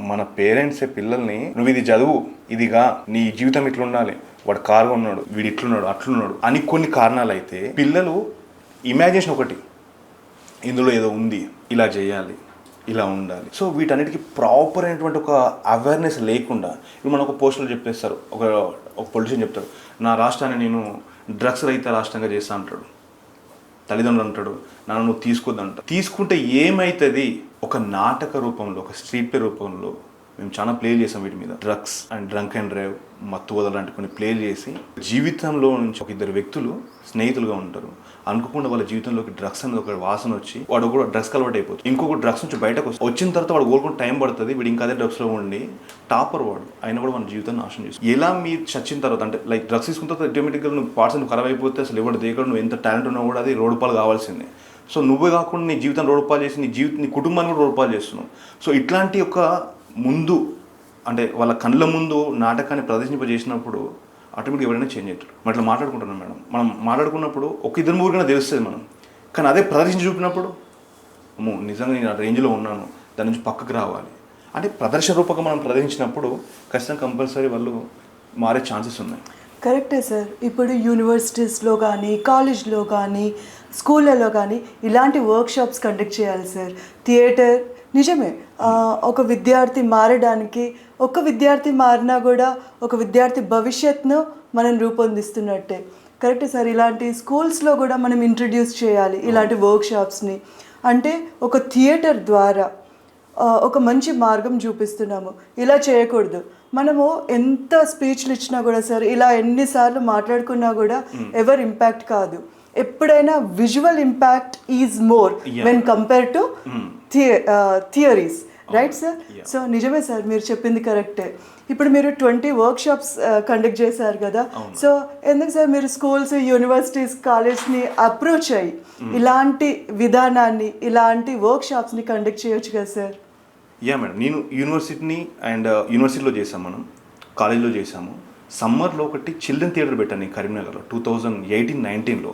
మన పేరెంట్సే పిల్లల్ని నువ్వు ఇది చదువు, ఇదిగా నీ జీవితం ఇట్లా ఉండాలి, వాడు కారుగా ఉన్నాడు, వీడు ఇట్లున్నాడు, అట్లున్నాడు అని కొన్ని కారణాలు అయితే పిల్లలు ఇమాజినేషన్ ఒకటి, ఇందులో ఏదో ఉంది, ఇలా చేయాలి, ఇలా ఉండాలి. సో వీటన్నిటికీ ప్రాపర్ అయినటువంటి ఒక అవేర్నెస్ లేకుండా ఇప్పుడు మనం ఒక పోస్టులు చెప్పేస్తారు, ఒక పొలిటీషియన్ చెప్తాడు, నా రాష్ట్రాన్ని నేను డ్రగ్స్ రహిత రాష్ట్రంగా చేస్తా అంటాడు. తల్లిదండ్రులు అంటాడు, నన్ను నువ్వు తీసుకుందంట. తీసుకుంటే ఏమవుతుంది? ఒక నాటక రూపంలో, ఒక స్ట్రీట్ ప్లే రూపంలో మేము చాలా ప్లే చేసాం వీటి మీద. Drugs and drunk and drive, మత్తు వదల లాంటి కొన్ని ప్లే చేసి జీవితంలో నుంచి ఒక ఇద్దరు వ్యక్తులు స్నేహితులుగా ఉంటారు, అనుకోకుండా వాళ్ళ జీవితంలోకి డ్రగ్స్ అనేది ఒక వాసన వచ్చి వాడు కూడా డ్రగ్స్ అలవాటు అయిపోతుంది. ఇంకొక డ్రగ్స్ నుంచి బయటకు వచ్చిన తర్వాత వాడు కోరుకుని టైం పడుతుంది, వీడు ఇంకా అదే డ్రగ్స్లో ఉండి టాపర్ వాడు అయినా కూడా మన జీవితాన్ని నాశనం చేస్తుంది. ఎలా మీరు చచ్చిన తర్వాత అంటే లైక్ డ్రగ్స్ తీసుకున్న తర్వాత ఆటోమేటిక్గా నువ్వు పార్ట్స్ ఖరాబ్ అయిపోతే అసలు ఎవరు దేకడు, నువ్వు ఎంత టాలెంట్ ఉన్నా కూడా అది రోడ్డు పాలు కావాల్సిందే. సో నువ్వే కాకుండా నీ జీవితం రోడ్డు పాలు చేసి నీ కుటుంబాన్ని కూడా రోడ్డు పాలు చేస్తున్నావు. సో ఇట్లాంటి ఒక ముందు అంటే వాళ్ళ కళ్ళ ముందు నాటకాన్ని ప్రదర్శింపజేసినప్పుడు ఆటోమేటిక్గా ఎవరైనా చేంజ్ అవుతారు. మనం ఇట్లా మాట్లాడుకుంటున్నాం మేడం, మనం మాట్లాడుకున్నప్పుడు ఒక ఇద్దరు ముగ్గురికైనా తెలుస్తుంది మనం, కానీ అదే ప్రదర్శించి చూపినప్పుడు అమ్మో నిజంగా నేను ఆ రేంజ్లో ఉన్నాను, దాని నుంచి పక్కకు రావాలి అంటే ప్రదర్శన రూపంగా మనం ప్రదర్శించినప్పుడు ఖచ్చితంగా కంపల్సరీ వాళ్ళు మారే ఛాన్సెస్ ఉన్నాయి. కరెక్టే సార్. ఇప్పుడు యూనివర్సిటీస్లో కానీ, కాలేజ్లో కానీ, స్కూళ్ళలో కానీ ఇలాంటి వర్క్షాప్స్ కండక్ట్ చేయాలి సార్. థియేటర్ నిజమే, ఒక విద్యార్థి మారడానికి, ఒక విద్యార్థి మారినా కూడా ఒక విద్యార్థి భవిష్యత్తును మనం రూపొందిస్తున్నట్టే. కరెక్టే సార్. ఇలాంటి స్కూల్స్లో కూడా మనం ఇంట్రడ్యూస్ చేయాలి ఇలాంటి వర్క్షాప్స్ని. అంటే ఒక థియేటర్ ద్వారా ఒక మంచి మార్గం చూపిస్తున్నాము, ఇలా చేయకూడదు. మనము ఎంత స్పీచ్లు ఇచ్చినా కూడా సార్, ఇలా ఎన్నిసార్లు మాట్లాడుకున్నా కూడా ఎవరు ఇంపాక్ట్ కాదు. ఎప్పుడైనా visual impact is more when compare to theories, right sir? So నిజమే సార్, మీరు చెప్పింది కరెక్టే. ఇప్పుడు మీరు 20 వర్క్షాప్స్ కండక్ట్ చేశారు కదా, సో ఎందుకు సార్ మీరు స్కూల్స్, యూనివర్సిటీస్, కాలేజ్ని అప్రోచ్ అయ్యి ఇలాంటి విధానాన్ని, ఇలాంటి వర్క్షాప్స్ని కండక్ట్ చేయొచ్చు కదా సార్? యా మేడం, నేను యూనివర్సిటీలో చేసాం, మనం కాలేజ్లో చేసాము. సమ్మర్లో ఒకటి చిల్డ్రన్ థియేటర్ పెట్టాను నేను కరీంనగర్లో 2018-19లో.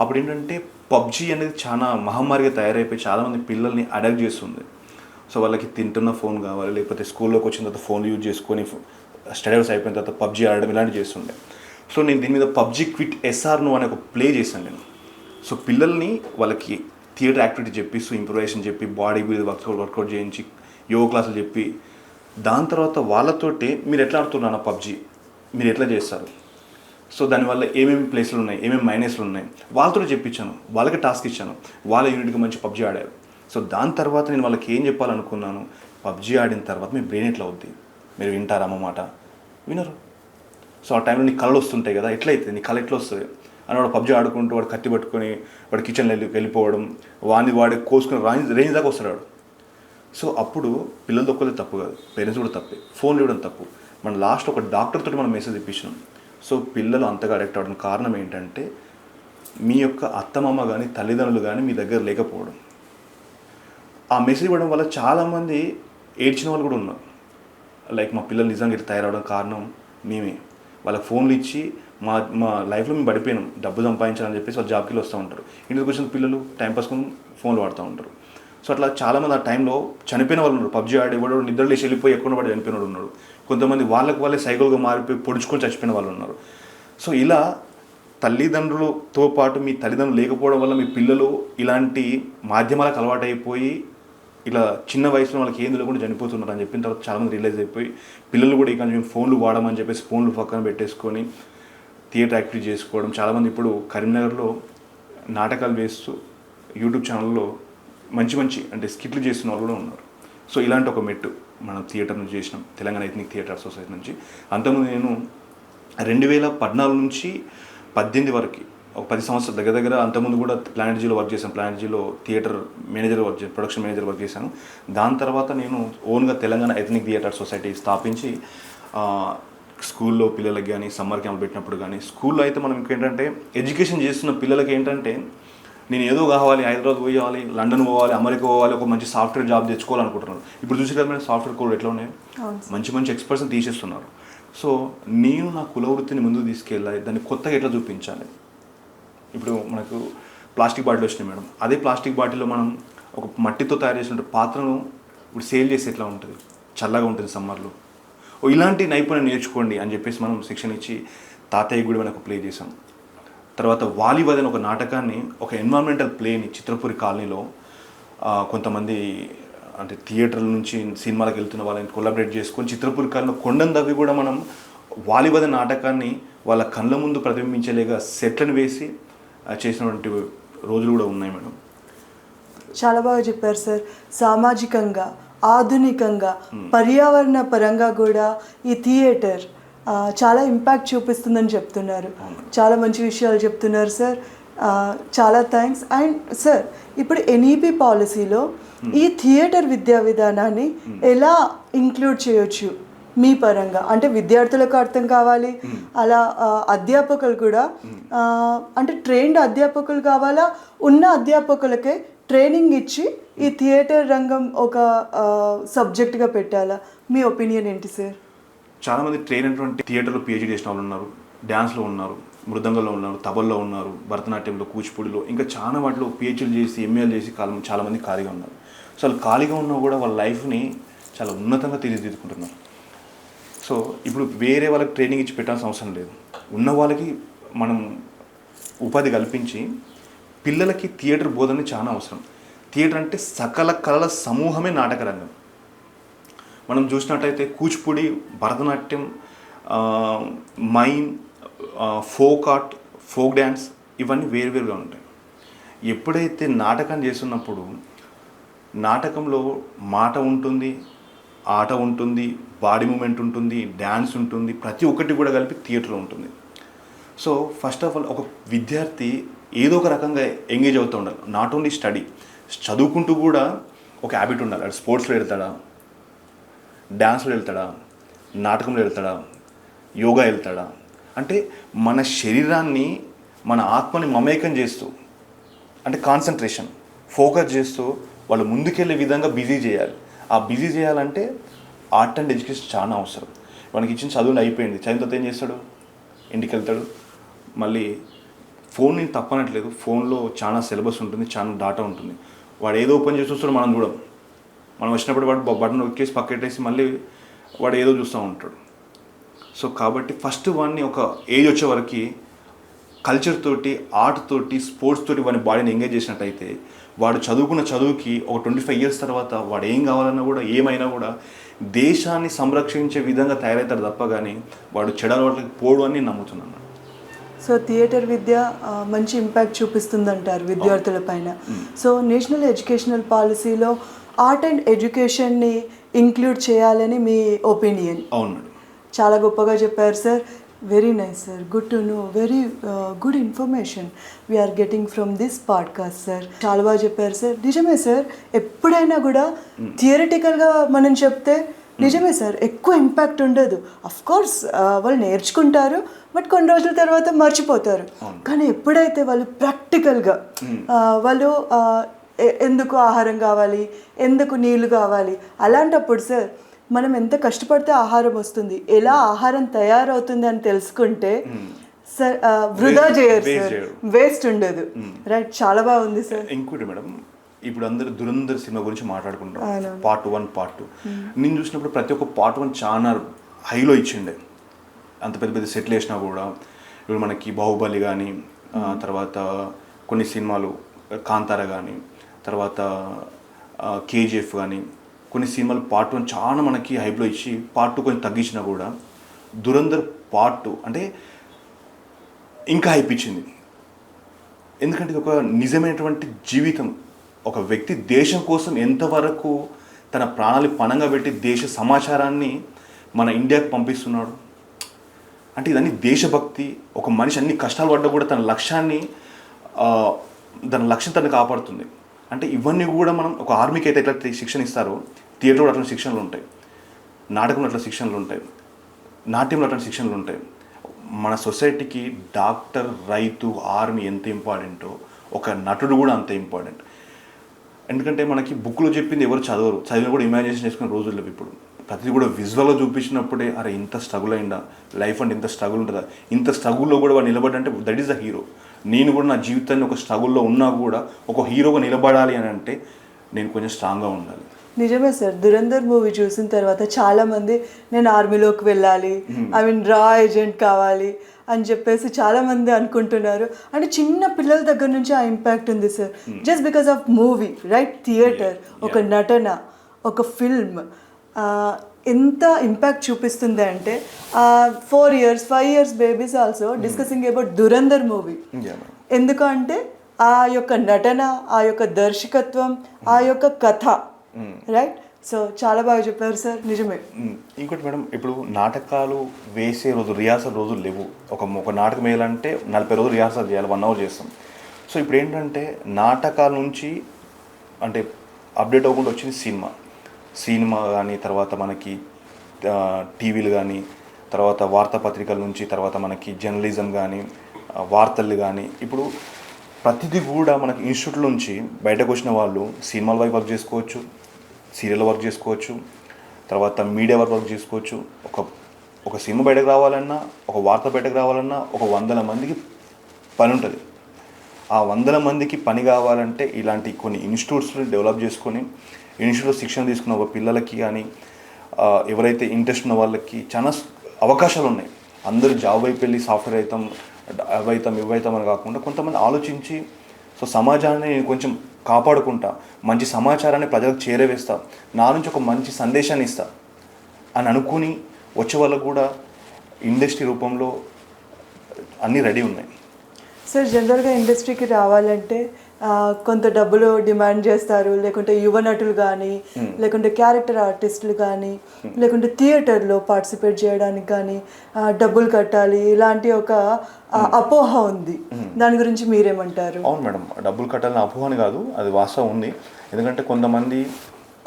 అప్పుడు ఏంటంటే పబ్జీ అనేది చాలా మహమ్మారిగా తయారైపోయి చాలామంది పిల్లల్ని అడాప్ట్ చేస్తుంది. సో వాళ్ళకి తింటున్న ఫోన్ కావాలి, లేకపోతే స్కూల్లోకి వచ్చిన తర్వాత ఫోన్ యూజ్ చేసుకొని స్టడీ అవర్స్ అయిపోయిన తర్వాత పబ్జీ ఆడడం ఇలాంటివి చేస్తుండే. సో నేను దీని మీద పబ్జీ క్విట్ SR అనే ఒక ప్లే చేశాను నేను. సో పిల్లల్ని వాళ్ళకి థియేటర్ యాక్టివిటీ చెప్పిస్తూ ఇంప్రూవైజేషన్ చెప్పి, బాడీ మీద వర్కౌట్ చేయించి, యోగా క్లాసులు చెప్పి, దాని తర్వాత వాళ్ళతోటి మీరు ఎట్లా ఆడుతున్నారు పబ్జీ, మీరు ఎట్లా చేస్తారు, సో దానివల్ల ఏమేమి ప్లేస్లు ఉన్నాయి, ఏమేమి మైనస్లు ఉన్నాయి, వాళ్ళతో చెప్పించాను. వాళ్ళకి టాస్క్ ఇచ్చాను, వాళ్ళ యూనిట్గా మంచి పబ్జీ ఆడారు. సో దాని తర్వాత నేను వాళ్ళకి ఏం చెప్పాలనుకున్నాను, పబ్జీ ఆడిన తర్వాత మీ బ్రెయిన్ ఎట్లా అవుద్ది, మీరు వింటారా అమ్మ మాట? వినరు. సో ఆ టైంలో నీ కళలు వస్తుంటాయి కదా, ఎట్లయితే నీ కళ ఎట్లా వస్తుంది అని వాడు పబ్జీ ఆడుకుంటూ వాడు కత్తి పట్టుకొని వాడు కిచెన్లో వెళ్ళిపోవడం, వాడే కోసుకుని రేంజ్ దాకా వస్తాడు వాడు. సో అప్పుడు పిల్లలు తొక్కలేదు తప్పు కాదు, పేరెంట్స్ కూడా తప్పే, ఫోన్లు ఇవ్వడం తప్పు. మనం లాస్ట్ ఒక డాక్టర్ తోటి మనం మెసేజ్ ఇప్పించినాం. సో పిల్లలు అంతగా అడిక్ట్ అవ్వడం కారణం ఏంటంటే మీ యొక్క అత్తమామ కానీ తల్లిదండ్రులు కానీ మీ దగ్గర లేకపోవడం. ఆ మెసేజ్ ఇవ్వడం వల్ల చాలామంది ఏడ్చిన వాళ్ళు కూడా ఉన్నారు. లైక్ మా పిల్లలు నిజంగా ఇట్లా తయారవడం కారణం మేమే. వాళ్ళకి ఫోన్లు ఇచ్చి మా లైఫ్లో మేము పడిపోయినాం, డబ్బు సంపాదించాలని చెప్పేసి వాళ్ళు జాబ్కి వస్తూ ఉంటారు. ఇంటికి వచ్చిన పిల్లలు టైంపాస్ కొని ఫోన్లు వాడుతూ ఉంటారు. సో అట్లా చాలామంది ఆ టైంలో చనిపోయిన వాళ్ళు ఉన్నారు. పబ్జీ ఆడేవాడు నిద్ర లేచి వెళ్ళిపోయి ఎక్కడ వాడు చనిపోయిన ఉన్నాడు. కొంతమంది వాళ్ళే సైకిల్గా మారిపోయి పొడుచుకొని చచ్చిపోయిన వాళ్ళు ఉన్నారు. సో ఇలా తల్లిదండ్రులతో పాటు మీ తల్లిదండ్రులు లేకపోవడం వల్ల మీ పిల్లలు ఇలాంటి మాధ్యమాలకు అలవాటైపోయి ఇలా చిన్న వయసులో వాళ్ళకి ఏం తెలియకుండా చనిపోతున్నారు అని చెప్పిన తర్వాత చాలామంది రియలైజ్ అయిపోయి పిల్లలు కూడా ఇక మేము ఫోన్లు వాడమని చెప్పేసి ఫోన్లు పక్కన పెట్టేసుకొని థియేటర్ యాక్టివిటీ చేసుకోవడం. చాలామంది ఇప్పుడు కరీంనగర్లో నాటకాలు వేస్తూ యూట్యూబ్ ఛానల్లో మంచి అంటే స్కిట్లు చేస్తున్న వాళ్ళు కూడా ఉన్నారు. సో ఇలాంటి ఒక మెట్టు మనం థియేటర్ నుంచి చేసినాం, తెలంగాణ ఎథ్నిక్ థియేటర్ సొసైటీ నుంచి. అంతకుముందు నేను 2014 నుంచి 18 వరకు ఒక 10 సంవత్సరాలు దగ్గర అంతకుముందు కూడా ప్లానెటరీలో వర్క్ చేశాను. ప్లానెటరీలో థియేటర్ మేనేజర్ వర్క్ చేశాను, ప్రొడక్షన్ మేనేజర్ వర్క్ చేశాను. దాని తర్వాత నేను ఓన్గా తెలంగాణ ఎథ్నిక్ థియేటర్ సొసైటీ స్థాపించి స్కూల్లో పిల్లలకి కానీ సమ్మర్ క్యాంప్ పెట్టినప్పుడు కానీ, స్కూల్లో అయితే మనం ఇంకేంటంటే ఎడ్యుకేషన్ చేస్తున్న పిల్లలకి ఏంటంటే నేను ఏదో కావాలి, హైదరాబాద్ పోవాలి, లండన్ పోవాలి, అమెరికా పోవాలి, ఒక మంచి సాఫ్ట్వేర్ జాబ్ తెచ్చుకోవాలనుకుంటున్నాను. ఇప్పుడు చూసి కదా మేడం సాఫ్ట్వేర్ కోడ్ ఎట్లా ఉన్నాయి, మంచి ఎక్స్పర్ట్స్ని తీసేస్తున్నారు. సో నేను నా కుల వృత్తిని ముందుకు తీసుకెళ్ళాలి, దాన్ని కొత్తగా ఎట్లా చూపించాలి. ఇప్పుడు మనకు ప్లాస్టిక్ బాటిల్ వచ్చినాయి మేడం, అదే ప్లాస్టిక్ బాటిల్లో మనం ఒక మట్టితో తయారు చేసిన పాత్రను ఇప్పుడు సేల్ చేసి ఎట్లా ఉంటుంది, చల్లగా ఉంటుంది సమ్మర్లో. ఇలాంటి నైపుణ్యం నేర్చుకోండి అని చెప్పేసి మనం శిక్షణ ఇచ్చి తాతయ్య గుడి అని ఒక ప్లే చేసాం. తర్వాత వాలీబాల్ అని ఒక నాటకాన్ని, ఒక ఎన్విరాన్మెంటల్ ప్లేని చిత్రపురి కాలనీలో కొంతమంది అంటే థియేటర్ల నుంచి సినిమాలకు వెళ్తున్న వాళ్ళని కొలాబరేట్ చేసుకొని చిత్రపురికాలను కొండను తవ్వి కూడా మనం వాలిబద నాటకాన్ని వాళ్ళ కళ్ళ ముందు ప్రతిబింబించలేగా సెట్లను వేసి చేసినటువంటి రోజులు కూడా ఉన్నాయి మేడం. చాలా బాగా చెప్పారు సార్. సామాజికంగా, ఆధునికంగా, పర్యావరణ పరంగా కూడా ఈ థియేటర్ చాలా ఇంపాక్ట్ చూపిస్తుందని చెప్తున్నారు. చాలా మంచి విషయాలు చెప్తున్నారు సార్. చాలా థ్యాంక్స్. అండ్ సార్, ఇప్పుడు ఎన్ఈపి పాలసీలో ఈ థియేటర్ విద్యా విధానాన్ని ఎలా ఇంక్లూడ్ చేయొచ్చు మీ పరంగా? అంటే విద్యార్థులకు అర్థం కావాలి, అలా అధ్యాపకులు కూడా అంటే ట్రైన్డ్ అధ్యాపకులు కావాలా, ఉన్న అధ్యాపకులకే ట్రైనింగ్ ఇచ్చి ఈ థియేటర్ రంగం ఒక సబ్జెక్ట్గా పెట్టాలా? మీ ఒపీనియన్ ఏంటి సార్? చాలామంది ట్రైన్ అయినటువంటి థియేటర్లో పిహెచ్డీ చేసిన వాళ్ళు ఉన్నారు, డ్యాన్స్లో ఉన్నారు, మృదంగంలో ఉన్నారు, తబల్లో ఉన్నారు, భరతనాట్యంలో, కూచిపూడిలో, ఇంకా చాలా వాటిలో పిహెచ్డీలు చేసి ఎంఏలు చేసి చాలామంది ఖాళీగా ఉన్నారు. సో వాళ్ళు ఖాళీగా ఉన్నా కూడా వాళ్ళ లైఫ్ని చాలా ఉన్నతంగా తీర్చిదిద్దుకుంటున్నారు. సో ఇప్పుడు వేరే వాళ్ళకి ట్రైనింగ్ ఇచ్చి పెట్టాల్సిన అవసరం లేదు. ఉన్న వాళ్ళకి మనం ఉపాధి కల్పించి పిల్లలకి థియేటర్ బోధన చాలా అవసరం. థియేటర్ అంటే సకల కళల సమూహమే నాటక రంగం. మనం చూసినట్టయితే Kuchipudi, Bharatanatyam, mime, folk art, folk dance ఇవన్నీ వేరువేరుగా ఉంటాయి. ఎప్పుడైతే నాటకం చేస్తున్నప్పుడు నాటకంలో మాట ఉంటుంది, ఆట ఉంటుంది, బాడీ మూమెంట్ ఉంటుంది, డ్యాన్స్ ఉంటుంది, ప్రతి ఒక్కటి కూడా కలిపి థియేటర్లో ఉంటుంది. సో ఫస్ట్ ఆఫ్ ఆల్ ఒక విద్యార్థి ఏదో ఒక రకంగా ఎంగేజ్ అవుతూ ఉండాలి. నాట్ ఓన్లీ స్టడీ, చదువుకుంటూ కూడా ఒక హ్యాబిట్ ఉండాలి. అది స్పోర్ట్స్లో వెళ్తాడా, డ్యాన్స్లో వెళ్తాడా, నాటకంలో వెళ్తాడా, యోగా వెళ్తాడా, అంటే మన శరీరాన్ని, మన ఆత్మని మమేకం చేస్తూ, అంటే కాన్సన్ట్రేషన్, ఫోకస్ చేస్తూ వాళ్ళు ముందుకెళ్ళే విధంగా బిజీ చేయాలి. ఆ బిజీ చేయాలంటే ఆర్ట్ అండ్ ఎడ్యుకేషన్ చాలా అవసరం. మనకి ఇచ్చిన చదువులు అయిపోయింది, చదివిన తర్వాత ఏం చేస్తాడు? ఇంటికి వెళ్తాడు. మళ్ళీ ఫోన్ని తప్పనట్లేదు, ఫోన్లో చాలా సిలబస్ ఉంటుంది, చాలా డాటా ఉంటుంది. వాడు ఏదో ఓపెన్ చేసి చూస్తాడు, మనం చూడం. మనం వచ్చినప్పుడు వాడు బటన్ నొక్కేసి పక్కెట్టేసి మళ్ళీ వాడు ఏదో చూస్తూ ఉంటాడు. సో కాబట్టి ఫస్ట్ వాడిని ఒక ఏజ్ వచ్చే వరకు కల్చర్ తోటి, ఆర్ట్ తోటి, స్పోర్ట్స్ తోటి వాడి బాడీని ఎంగేజ్ చేసినట్టయితే వాడు చదువుకున్న చదువుకి ఒక 25 years తర్వాత వాడు ఏం కావాలన్నా కూడా, ఏమైనా కూడా దేశాన్ని సంరక్షించే విధంగా తయారవుతాడు తప్ప కానీ వాడు చెడలవాట్లకి పోడు అని నమ్ముతున్నాను. సో థియేటర్ విద్య మంచి ఇంపాక్ట్ చూపిస్తుందంటారు విద్యార్థుల పైన. సో నేషనల్ ఎడ్యుకేషనల్ పాలసీలో ఆర్ట్ అండ్ ఎడ్యుకేషన్ని ఇంక్లూడ్ చేయాలని మీ ఒపీనియన్? అవును మేడం. చాలా గొప్పగా చెప్పారు sir. Very nice sir. Good to know. Very good information we're getting from this podcast sir. చాలా బాగా చెప్పారు సార్. నిజమే సార్, ఎప్పుడైనా కూడా థియరిటికల్గా మనం చెప్తే నిజమే సార్, ఎక్కువ ఇంపాక్ట్ ఉండదు. అఫ్ కోర్స్ వాళ్ళు నేర్చుకుంటారు, బట్ కొన్ని రోజుల తర్వాత మర్చిపోతారు. కానీ ఎప్పుడైతే వాళ్ళు ప్రాక్టికల్గా వాళ్ళు ఎందుకు ఆహారం కావాలి, ఎందుకు నీళ్ళు కావాలి, అలాంటప్పుడు సార్ మనం ఎంత కష్టపడితే ఆహారం వస్తుంది, ఎలా ఆహారం తయారవుతుంది అని తెలుసుకుంటే సార్ వృధా చేయరు సార్, వేస్ట్ ఉండదు. రైట్, చాలా బాగుంది సార్. ఇంకోటి మేడం, ఇప్పుడు అందరు దురంధర్ సినిమా గురించి మాట్లాడుకుంటాం, పార్ట్ 1, పార్ట్ 2. నేను చూసినప్పుడు ప్రతి ఒక్క పార్ట్ 1 చాలా హైలో ఇచ్చిండే. అంత పెద్ద పెద్ద సెటిల్ వేసినా కూడా ఇప్పుడు మనకి బాహుబలి కానీ, తర్వాత కొన్ని సినిమాలు కాంతార కానీ, తర్వాత కేజీఎఫ్ కానీ, కొన్ని సినిమాలు పార్ట్ 1 చాలా మనకి హైప్లో ఇచ్చి పార్ట్ 2 కొంచెం తగ్గించినా కూడా దురంధర్ పార్ట్ 2 అంటే ఇంకా హైప్ ఇచ్చింది. ఎందుకంటే ఇది ఒక నిజమైనటువంటి జీవితం. ఒక వ్యక్తి దేశం కోసం ఎంతవరకు తన ప్రాణాలు పణంగా పెట్టి దేశ సమాచారాన్ని మన ఇండియాకు పంపిస్తున్నాడు అంటే ఇదన్నీ దేశభక్తి. ఒక మనిషి అన్ని కష్టాలు పడ్డా కూడా తన లక్ష్యం తను కాపాడుతుంది. అంటే ఇవన్నీ కూడా మనం ఒక ఆర్మీకి అయితే ఎట్లా శిక్షణ ఇస్తారో థియేటర్లో అట్లా శిక్షణలు ఉంటాయి, నాటకంలో అట్లా శిక్షణలు ఉంటాయి, నాట్యంలో అట్లా శిక్షణలు ఉంటాయి. మన సొసైటీకి డాక్టర్, రైతు, ఆర్మీ ఎంత ఇంపార్టెంటో ఒక నటుడు కూడా అంత ఇంపార్టెంట్. ఎందుకంటే మనకి బుక్లో చెప్పింది ఎవరు చదవరు, చదివిన కూడా ఇమాజినేషన్ చేసుకునే రోజుల్లో ఇప్పుడు ప్రతిదీ కూడా విజువల్గా చూపించినప్పుడే అరే ఇంత స్ట్రగుల్ అయిందా, లైఫ్ అంటే ఇంత స్ట్రగుల్ ఉంటుందా, ఇంత స్ట్రగుల్లో కూడా వాడు నిలబడంటే దట్ ఈస్ ద హీరో. నేను కూడా నా జీవితాన్ని ఒక స్ట్రగుల్లో ఉన్నా కూడా ఒక హీరోగా నిలబడాలి అని అంటే నేను కొంచెం స్ట్రాంగ్గా ఉండాలి. నిజమే సార్. దురంధర్ మూవీ చూసిన తర్వాత చాలామంది నేను ఆర్మీలోకి వెళ్ళాలి, ఐ మీన్ రా ఏజెంట్ కావాలి అని చెప్పేసి చాలామంది అనుకుంటున్నారు. అంటే చిన్న పిల్లల దగ్గర నుంచి ఆ ఇంపాక్ట్ ఉంది sir, just because of movie, right? Theatre, ఒక నటన, ఒక ఫిల్మ్ ఎంత ఇంపాక్ట్ చూపిస్తుంది అంటే 4 years 5 years babies also discussing about Dhurandhar movie. ఎందుకంటే ఆ యొక్క నటన, ఆ యొక్క దర్శకత్వం, ఆ యొక్క కథ, రైట్? సో చాలా బాగా చెప్పారు సార్, నిజమే. ఇంకోటి మేడం, ఇప్పుడు నాటకాలు వేసే రోజు రిహార్సల్ రోజులు లేవు. ఒక నాటకం వేయాలంటే 40 రోజులు రిహార్సల్ చేయాలి, 1 hour చేస్తాం. సో ఇప్పుడు ఏంటంటే నాటకాల నుంచి అంటే అప్డేట్ అవ్వకుండా వచ్చింది సినిమా కానీ, తర్వాత మనకి టీవీలు కానీ, తర్వాత వార్తాపత్రికల నుంచి, తర్వాత మనకి జర్నలిజం కానీ, వార్తలు కానీ, ఇప్పుడు ప్రతిదీ కూడా మనకి ఇన్స్టిట్యూట్ నుంచి బయటకు వచ్చిన వాళ్ళు సినిమాల వైపు వర్క్ చేసుకోవచ్చు, సీరియల్ వర్క్ చేసుకోవచ్చు, తర్వాత మీడియా వర్క్ చేసుకోవచ్చు. ఒక సినిమా బయటకు రావాలన్నా, ఒక వార్త బయటకు రావాలన్నా 100 మందికి పని ఉంటుంది. ఆ 100 మందికి పని కావాలంటే ఇలాంటి కొన్ని ఇన్స్టిట్యూట్స్ని డెవలప్ చేసుకొని ఇన్స్టిట్యూట్లో శిక్షణ తీసుకున్న ఒక పిల్లలకి కానీ, ఎవరైతే ఇంట్రెస్ట్ ఉన్న వాళ్ళకి చాలా అవకాశాలు ఉన్నాయి. అందరూ జాబ్ వైపు వెళ్ళి సాఫ్ట్వేర్ ఇవైతాం అని కాకుండా కొంతమంది ఆలోచించి సో సమాజాన్ని కొంచెం కాపాడుకుంటా, మంచి సమాచారాన్ని ప్రజలకు చేరవేస్తా, నా నుంచి ఒక మంచి సందేశాన్ని ఇస్తా అని అనుకుని వచ్చే వాళ్ళకు కూడా ఇండస్ట్రీ రూపంలో అన్నీ రెడీ ఉన్నాయి. సార్, జనరల్గా ఇండస్ట్రీకి రావాలంటే కొంత డబ్బులు డిమాండ్ చేస్తారు, లేకుంటే యువ నటులు కానీ, లేకుంటే క్యారెక్టర్ ఆర్టిస్టులు కానీ, లేకుంటే థియేటర్లో పార్టిసిపేట్ చేయడానికి కానీ డబ్బులు కట్టాలి, ఇలాంటి ఒక అపోహ ఉంది. దాని గురించి మీరేమంటారు? అవును మేడం, డబ్బులు కట్టాలని అపోహ అని కాదు, అది వాస్తవం ఉంది. ఎందుకంటే కొంతమంది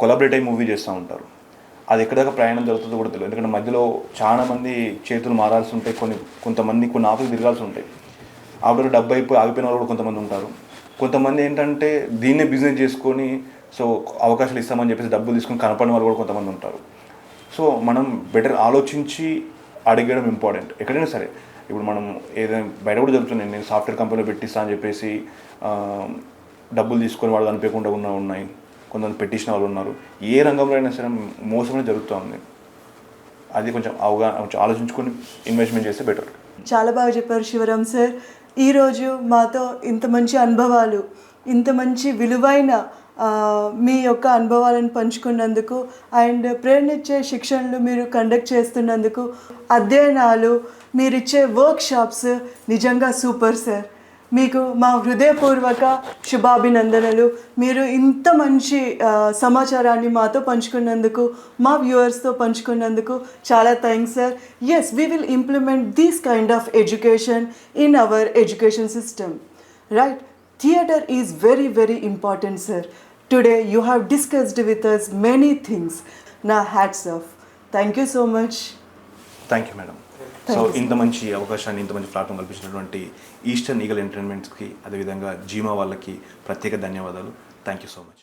కొలాబరేట్ అయ్యి మూవీ చేస్తూ ఉంటారు, అది ఎక్కడిదాకా ప్రయాణం జరుగుతుందో కూడా తెలియదు. ఎందుకంటే మధ్యలో చాలా మంది చేతులు మారాల్సి ఉంటాయి, కొంతమంది కొన్ని ఆఫీస్ తిరగాల్సి ఉంటాయి. ఆవిడ డబ్బు అయిపోయి ఆగిపోయిన వాళ్ళు కూడా కొంతమంది ఉంటారు. కొంతమంది ఏంటంటే దీన్నే బిజినెస్ చేసుకొని సో అవకాశాలు ఇస్తామని చెప్పేసి డబ్బులు తీసుకొని కనపడిన వాళ్ళు కూడా కొంతమంది ఉంటారు. సో మనం బెటర్ ఆలోచించి అడగడం ఇంపార్టెంట్ ఎక్కడైనా సరే. ఇప్పుడు మనం ఏదైనా బయట కూడా జరుగుతుంది, నేను సాఫ్ట్వేర్ కంపెనీలో పెట్టిస్తా అని చెప్పేసి డబ్బులు తీసుకొని వాళ్ళు కనిపించకుండా ఉన్నాయి, కొంతమంది పెట్టించిన వాళ్ళు ఉన్నారు. ఏ రంగంలో అయినా సరే మోసమే జరుగుతూ ఉంది. అది కొంచెం ఆలోచించుకొని ఇన్వెస్ట్మెంట్ చేస్తే బెటర్. చాలా బాగా చెప్పారు శివరామ్ సార్. ఈరోజు మాతో ఇంత మంచి అనుభవాలు, ఇంత మంచి విలువైన మీ యొక్క అనుభవాలను పంచుకున్నందుకు అండ్ ప్రేరణిచ్చే శిక్షణలు మీరు కండక్ట్ చేస్తున్నందుకు, అధ్యయనాలు మీరిచ్చే వర్క్షాప్స్ నిజంగా సూపర్ సార్. మీకు మా హృదయపూర్వక శుభాభినందనలు. మీరు ఇంత మంచి సమాచారాన్ని మాతో పంచుకున్నందుకు, మా వ్యూవర్స్తో పంచుకున్నందుకు చాలా thanks sir. Yes, we will implement these kind of education in our education system, right? Theatre is very, very important, sir. Today you have discussed with us many things. Now hats off. Thank you so much. Thank you, madam. So ఇంత మంచి అవకాశాన్ని, ఇంత మంచి platform కల్పించినటువంటి eastern eagle ఎంటర్టైన్మెంట్స్కి, అదేవిధంగా జీమా వాళ్ళకి ప్రత్యేక ధన్యవాదాలు. Thank you so much.